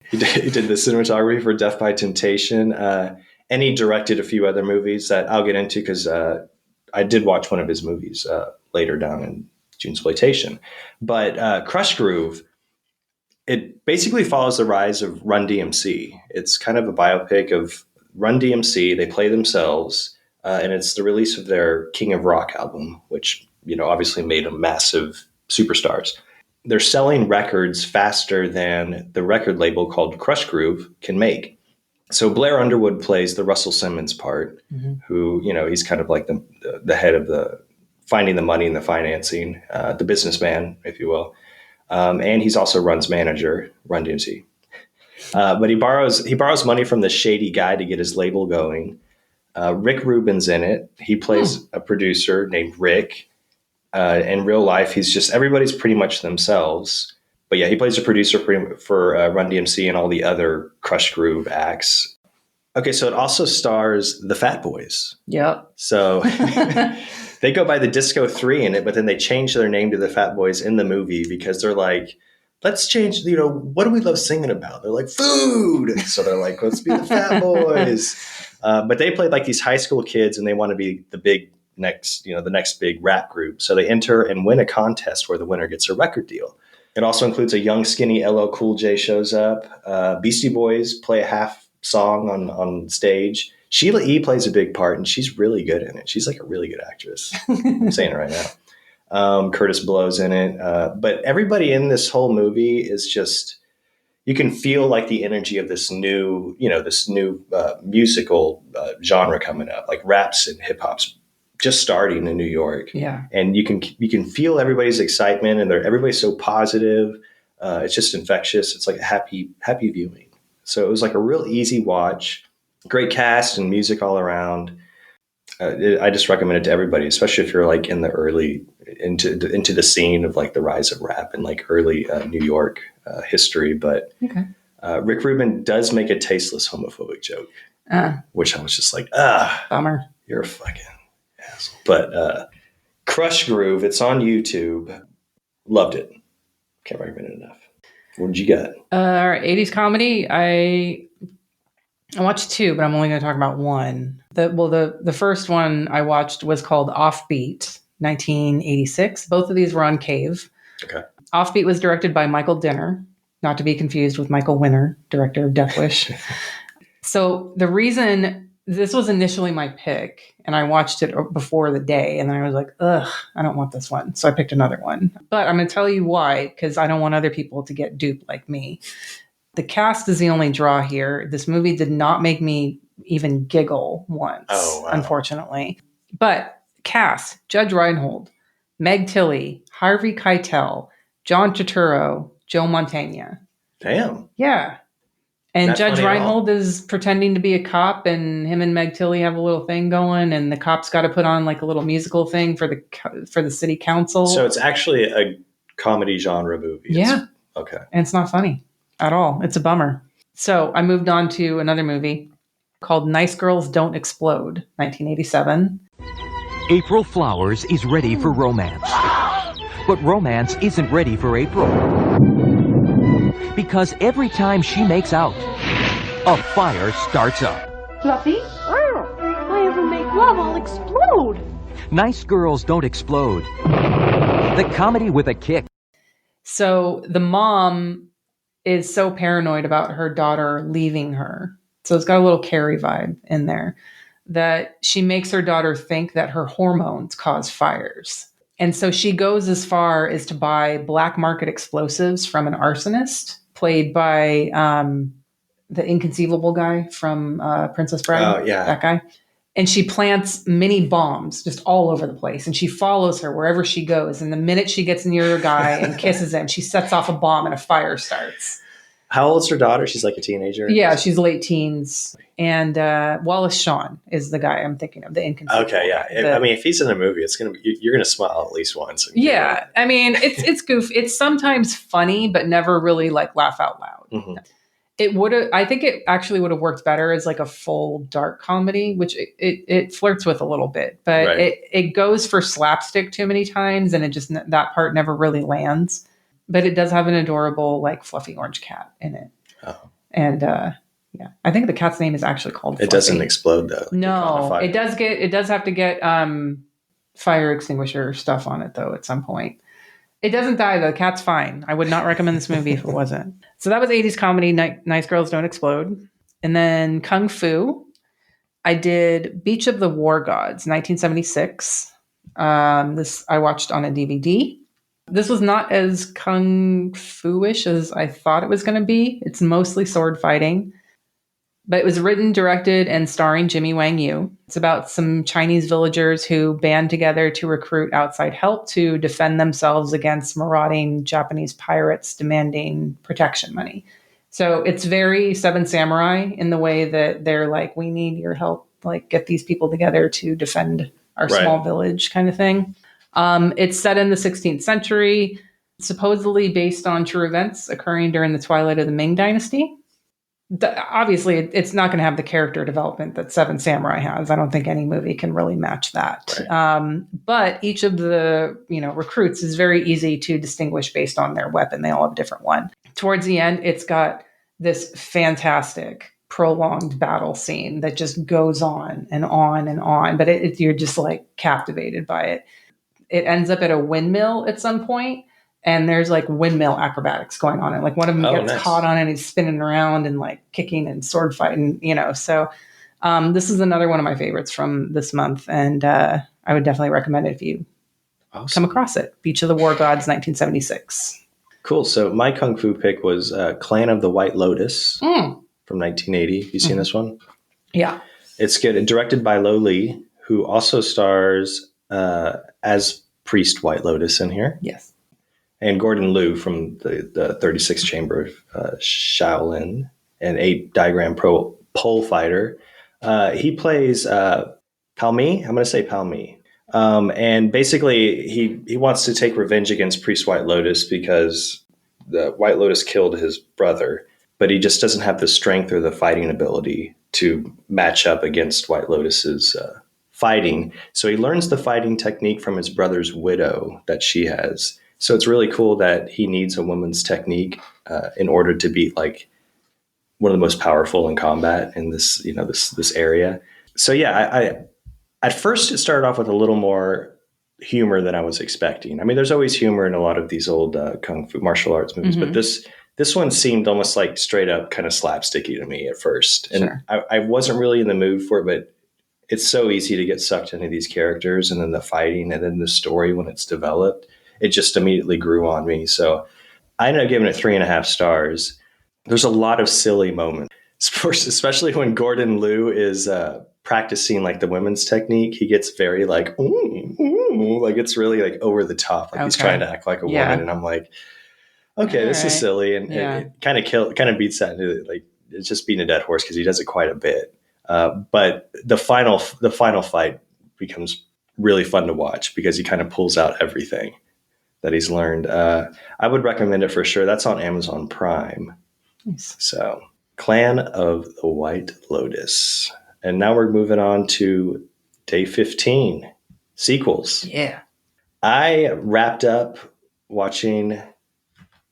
He did the cinematography for Death by Temptation. And he directed a few other movies that I'll get into because I did watch one of his movies later down in Junesploitation. But Crush Groove, It basically follows the rise of Run DMC. It's kind of a biopic of Run DMC. They play themselves, and it's the release of their King of Rock album, which, obviously made them massive superstars. They're selling records faster than the record label called Crush Groove can make. So Blair Underwood plays the Russell Simmons part, who, he's kind of like the head of the finding the money and the financing, the businessman, if you will. And he's also Run's manager, Run DMC. But he borrows money from the shady guy to get his label going. Rick Rubin's in it. He plays a producer named Rick. In real life, everybody's pretty much themselves. But yeah, he plays a producer for Run DMC and all the other Crush Groove acts. Okay, so it also stars the Fat Boys. Yep. So they go by the Disco 3 in it, but then they change their name to the Fat Boys in the movie because they're like, let's change, what do we love singing about? They're like, food. So they're like, let's be the Fat Boys. But they played like these high school kids and they want to be the big the next big rap group. So they enter and win a contest where the winner gets a record deal. It also includes a young, skinny LL Cool J shows up. Beastie Boys play a half song on stage. Sheila E. plays a big part, and she's really good in it. She's like a really good actress. I'm saying it right now. Curtis Blow's in it. But everybody in this whole movie is just, you can feel like the energy of this new musical genre coming up, like raps and hip hop's just starting in New York. Yeah. And you can feel everybody's excitement, and everybody's so positive. It's just infectious. It's like a happy viewing. So it was like a real easy watch. Great cast and music all around. I just recommend it to everybody, especially if you're like in the early into the scene of like the rise of rap and like early New York history. But Rick Rubin does make a tasteless homophobic joke, which I was just like, bummer. You're a fucking asshole. But Crush Groove, it's on YouTube. Loved it. Can't recommend it enough. What did you got? All right, 80s comedy. I watched two, but I'm only going to talk about one. The first one I watched was called Offbeat, 1986. Both of these were on Cave. Okay. Offbeat was directed by Michael Dinner, not to be confused with Michael Winner, director of Death Wish. So the reason this was initially my pick, and I watched it before the day, and then I was like, ugh, I don't want this one. So I picked another one. But I'm going to tell you why, because I don't want other people to get duped like me. The cast is the only draw here. This movie did not make me even giggle once, unfortunately. But cast, Judge Reinhold, Meg Tilly, Harvey Keitel, John Turturro, Joe Mantegna. Damn. Yeah. And Not Judge Reinhold is pretending to be a cop, and him and Meg Tilly have a little thing going, and the cop's got to put on like a little musical thing for the city council. So it's actually a comedy genre movie. Yeah. Okay. And it's not funny at all. It's a bummer. So I moved on to another movie called Nice Girls Don't Explode, 1987. April Flowers is ready for romance. But romance isn't ready for April. Because every time she makes out, a fire starts up. Fluffy? If I ever make love, I'll explode. Nice Girls Don't Explode. The comedy with a kick. So the mom is so paranoid about her daughter leaving her. So it's got a little Carrie vibe in there, that she makes her daughter think that her hormones cause fires. And so she goes as far as to buy black market explosives from an arsonist, played by the inconceivable guy from Princess Bride. Oh, yeah. That guy. And she plants mini bombs just all over the place. And she follows her wherever she goes. And the minute she gets near the guy and kisses him, she sets off a bomb and a fire starts. How old's her daughter? She's like a teenager? Yeah, she's late teens. And Wallace Shawn is the guy I'm thinking of, the inconceivable. Okay, yeah. I mean, if he's in a movie, it's gonna be, you're gonna smile at least once. Yeah, I mean, it's goofy. It's sometimes funny, but never really like laugh out loud. Mm-hmm. I think it actually would have worked better as like a full dark comedy, which it flirts with a little bit, but Right. it goes for slapstick too many times, and that part never really lands. But it does have an adorable, like, fluffy orange cat in it. Oh. And yeah, I think the cat's name is actually called Fluffy. It doesn't explode though. No, it does have to get fire extinguisher stuff on it though at some point. It doesn't die, though. The cat's fine. I would not recommend this movie if it wasn't. So that was 80s comedy, Nice Girls Don't Explode. And then Kung Fu. I did Beach of the War Gods, 1976. This I watched on a DVD. This was not as kung fu-ish as I thought it was going to be. It's mostly sword fighting. But it was written, directed, and starring Jimmy Wang Yu. It's about some Chinese villagers who band together to recruit outside help to defend themselves against marauding Japanese pirates demanding protection money. So it's very Seven Samurai in the way that they're like, we need your help, like get these people together to defend our small village kind of thing. It's set in the 16th century, supposedly based on true events occurring during the twilight of the Ming Dynasty. Obviously, it's not going to have the character development that Seven Samurai has. I don't think any movie can really match that. Right. But each of the recruits is very easy to distinguish based on their weapon. They all have a different one. Towards the end, it's got this fantastic prolonged battle scene that just goes on and on and on. But you're just like captivated by it. It ends up at a windmill at some point. And there's like windmill acrobatics going on. And like one of them gets caught on and he's spinning around and like kicking and sword fighting, So this is another one of my favorites from this month. And I would definitely recommend it if you come across it. Beach of the War Gods, 1976. Cool. So my Kung Fu pick was Clan of the White Lotus from 1980. Have you seen this one? Yeah. It's good. Directed by Lo Lee, who also stars as Priest White Lotus in here. Yes. And Gordon Liu from the 36th Chamber of Shaolin, an 8-diagram pole fighter. He plays Pal Mi. I'm going to say Pal Mi. And basically, he wants to take revenge against Priest White Lotus because the White Lotus killed his brother, but he just doesn't have the strength or the fighting ability to match up against White Lotus's fighting. So he learns the fighting technique from his brother's widow that she has. So it's really cool that he needs a woman's technique in order to beat like one of the most powerful in combat in this, this area. So yeah, I at first it started off with a little more humor than I was expecting. I mean, there's always humor in a lot of these old kung fu martial arts movies, but this one seemed almost like straight up kind of slapsticky to me at first, and I wasn't really in the mood for it. But it's so easy to get sucked into these characters, and then the fighting, and then the story when it's developed. It just immediately grew on me. So I ended up giving it 3.5 stars. There's a lot of silly moments, especially when Gordon Liu is practicing like the women's technique. He gets very like, ooh, like it's really like over the top. Like he's trying to act like a woman. And I'm like, okay, this is silly. And it kind of beats that into like, it's just beating a dead horse because he does it quite a bit. But the final fight becomes really fun to watch because he kind of pulls out everything that he's learned. I would recommend it for sure. That's on Amazon Prime. Nice. So Clan of the White Lotus. And now we're moving on to day 15, sequels. Yeah. I wrapped up watching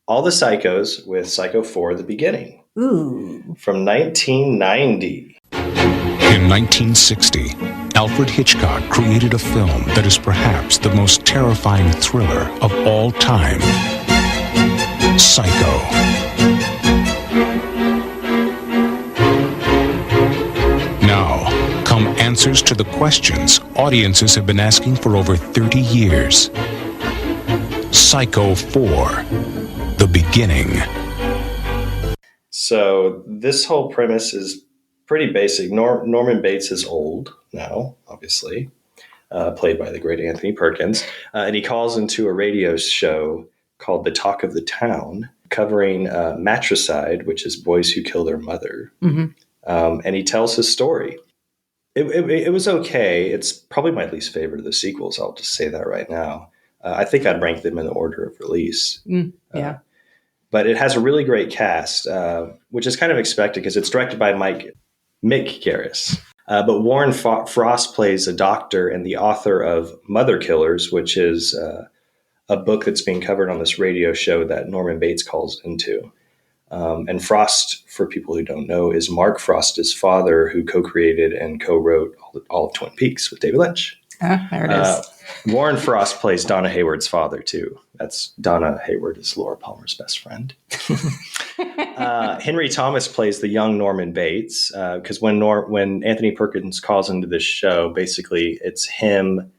all the Psychos with Psycho 4, The Beginning. Ooh. From 1990. In 1960, Alfred Hitchcock created a film that is perhaps the most terrifying thriller of all time. Psycho. Now, come answers to the questions audiences have been asking for over 30 years. Psycho 4, The Beginning. So this whole premise is pretty basic. Norman Bates is old now, obviously, played by the great Anthony Perkins. And he calls into a radio show called The Talk of the Town, covering matricide, which is boys who kill their mother. Mm-hmm. And he tells his story. It was okay. It's probably my least favorite of the sequels. I'll just say that right now. I think I'd rank them in the order of release. Yeah. But it has a really great cast, which is kind of expected because it's directed by Mick Garris. But Warren Frost plays a doctor and the author of Mother Killers, which is a book that's being covered on this radio show that Norman Bates calls into. And Frost, for people who don't know, is Mark Frost's father, who co-created and co-wrote all of Twin Peaks with David Lynch. There it is. Warren Frost plays Donna Hayward's father, too. That's Donna Hayward is Laura Palmer's best friend. Henry Thomas plays the young Norman Bates, because when Anthony Perkins calls into this show, basically it's him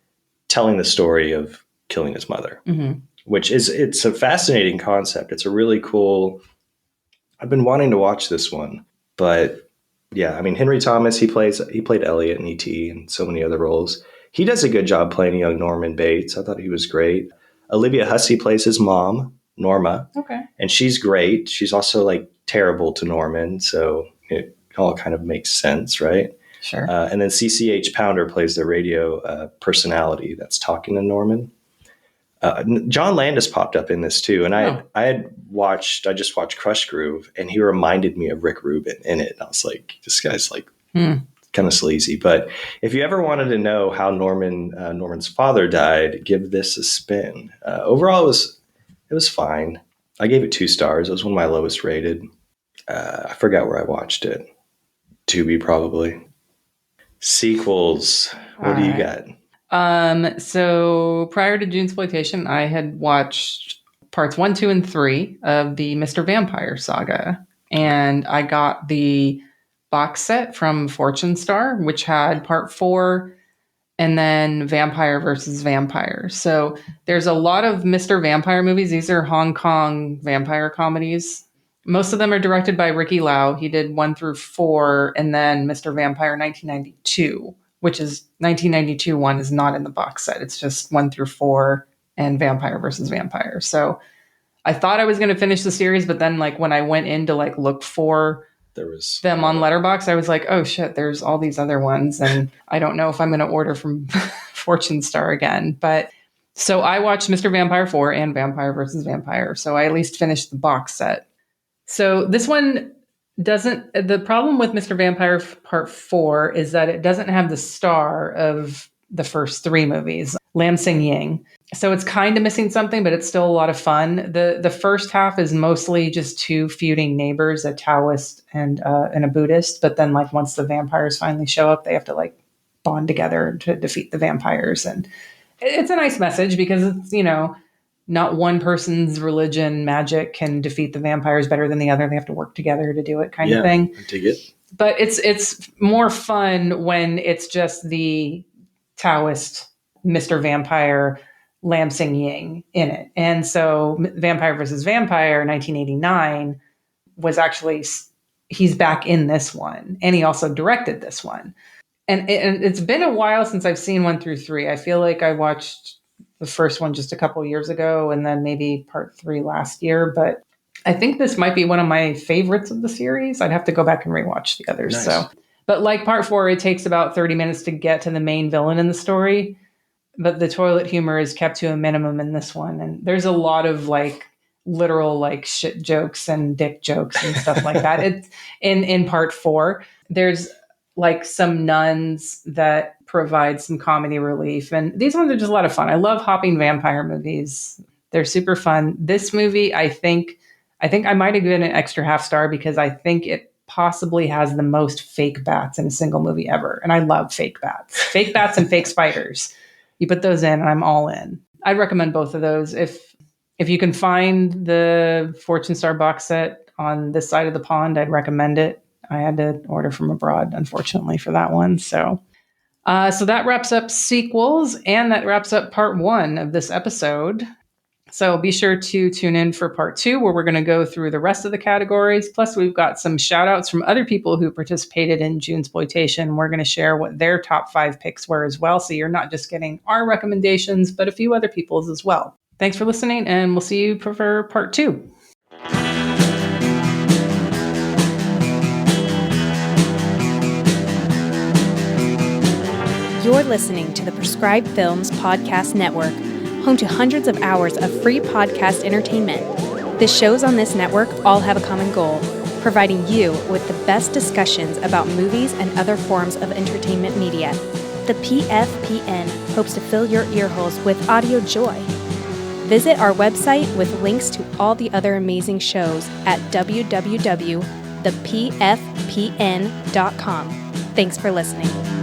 telling the story of killing his mother, which it's a fascinating concept. It's a really cool. I've been wanting to watch this one, but yeah, I mean, Henry Thomas, he played Elliot in E.T. and so many other roles. He does a good job playing young Norman Bates. I thought he was great. Olivia Hussey plays his mom, Norma. Okay. And she's great. She's also like terrible to Norman. So it all kind of makes sense, right? Sure. And then CCH Pounder plays the radio personality that's talking to Norman. John Landis popped up in this too. And I just watched Crush Groove, and he reminded me of Rick Rubin in it. And I was like, this guy's like kind of sleazy. But if you ever wanted to know how Norman's father died, give this a spin. Overall, it was fine. I gave it 2 stars. It was one of my lowest rated. I forgot where I watched it. Tubi, probably. Sequels. What do you got? So prior to Junesploitation, I had watched parts 1, 2, and 3 of the Mr. Vampire saga. And I got the box set from Fortune Star, which had part 4 and then Vampire versus Vampire. So there's a lot of Mr. Vampire movies. These are Hong Kong vampire comedies. Most of them are directed by Ricky Lau. He did 1 through 4, and then Mr. Vampire 1992, which is 1992 one is not in the box set. It's just 1 through 4 and Vampire versus Vampire. So I thought I was going to finish the series, but then like when I went in to like look for them on Letterboxd, I was like, oh shit, there's all these other ones. And I don't know if I'm going to order from Fortune Star again. But so I watched Mr. Vampire 4 and Vampire versus Vampire. So I at least finished the box set. So this one doesn't, the problem with Mr. Vampire Part 4 is that it doesn't have the star of the first 3 movies, Lam Sing Ying. So it's kind of missing something, but it's still a lot of fun. The first half is mostly just 2 feuding neighbors, a Taoist and a Buddhist. But then like once the vampires finally show up, they have to like bond together to defeat the vampires. And it's a nice message because it's, you know, not one person's religion, magic can defeat the vampires better than the other. They have to work together to do it kind of thing. I dig it. But it's more fun when it's just the Taoist Mr. Vampire Lam Sing Ying in it. And so Vampire versus Vampire 1989 was actually, he's back in this one. And he also directed this one. And it's been a while since I've seen 1 through 3. I feel like I watched the first one just a couple of years ago and then maybe part 3 last year. But I think this might be one of my favorites of the series. I'd have to go back and rewatch the others. Nice. So, but like part 4, it takes about 30 minutes to get to the main villain in the story. But the toilet humor is kept to a minimum in this one. And there's a lot of like literal like shit jokes and dick jokes and stuff like that. It's in part 4. There's like some nuns that provide some comedy relief. And these ones are just a lot of fun. I love hopping vampire movies. They're super fun. This movie, I think I might have given an extra half star because I think it possibly has the most fake bats in a single movie ever. And I love fake bats and fake spiders. You put those in and I'm all in. I'd recommend both of those. If you can find the Fortune Star box set on this side of the pond, I'd recommend it. I had to order from abroad, unfortunately, for that one. So that wraps up sequels, and that wraps up part 1 of this episode. So be sure to tune in for part 2, where we're going to go through the rest of the categories. Plus, we've got some shout outs from other people who participated in Junesploitation. We're going to share what their top 5 picks were as well. So you're not just getting our recommendations, but a few other people's as well. Thanks for listening, and we'll see you for part 2. You're listening to the Prescribed Films Podcast Network, home to hundreds of hours of free podcast entertainment. The shows on this network all have a common goal, providing you with the best discussions about movies and other forms of entertainment media. The PFPN hopes to fill your earholes with audio joy. Visit our website with links to all the other amazing shows at www.thepfpn.com. Thanks for listening.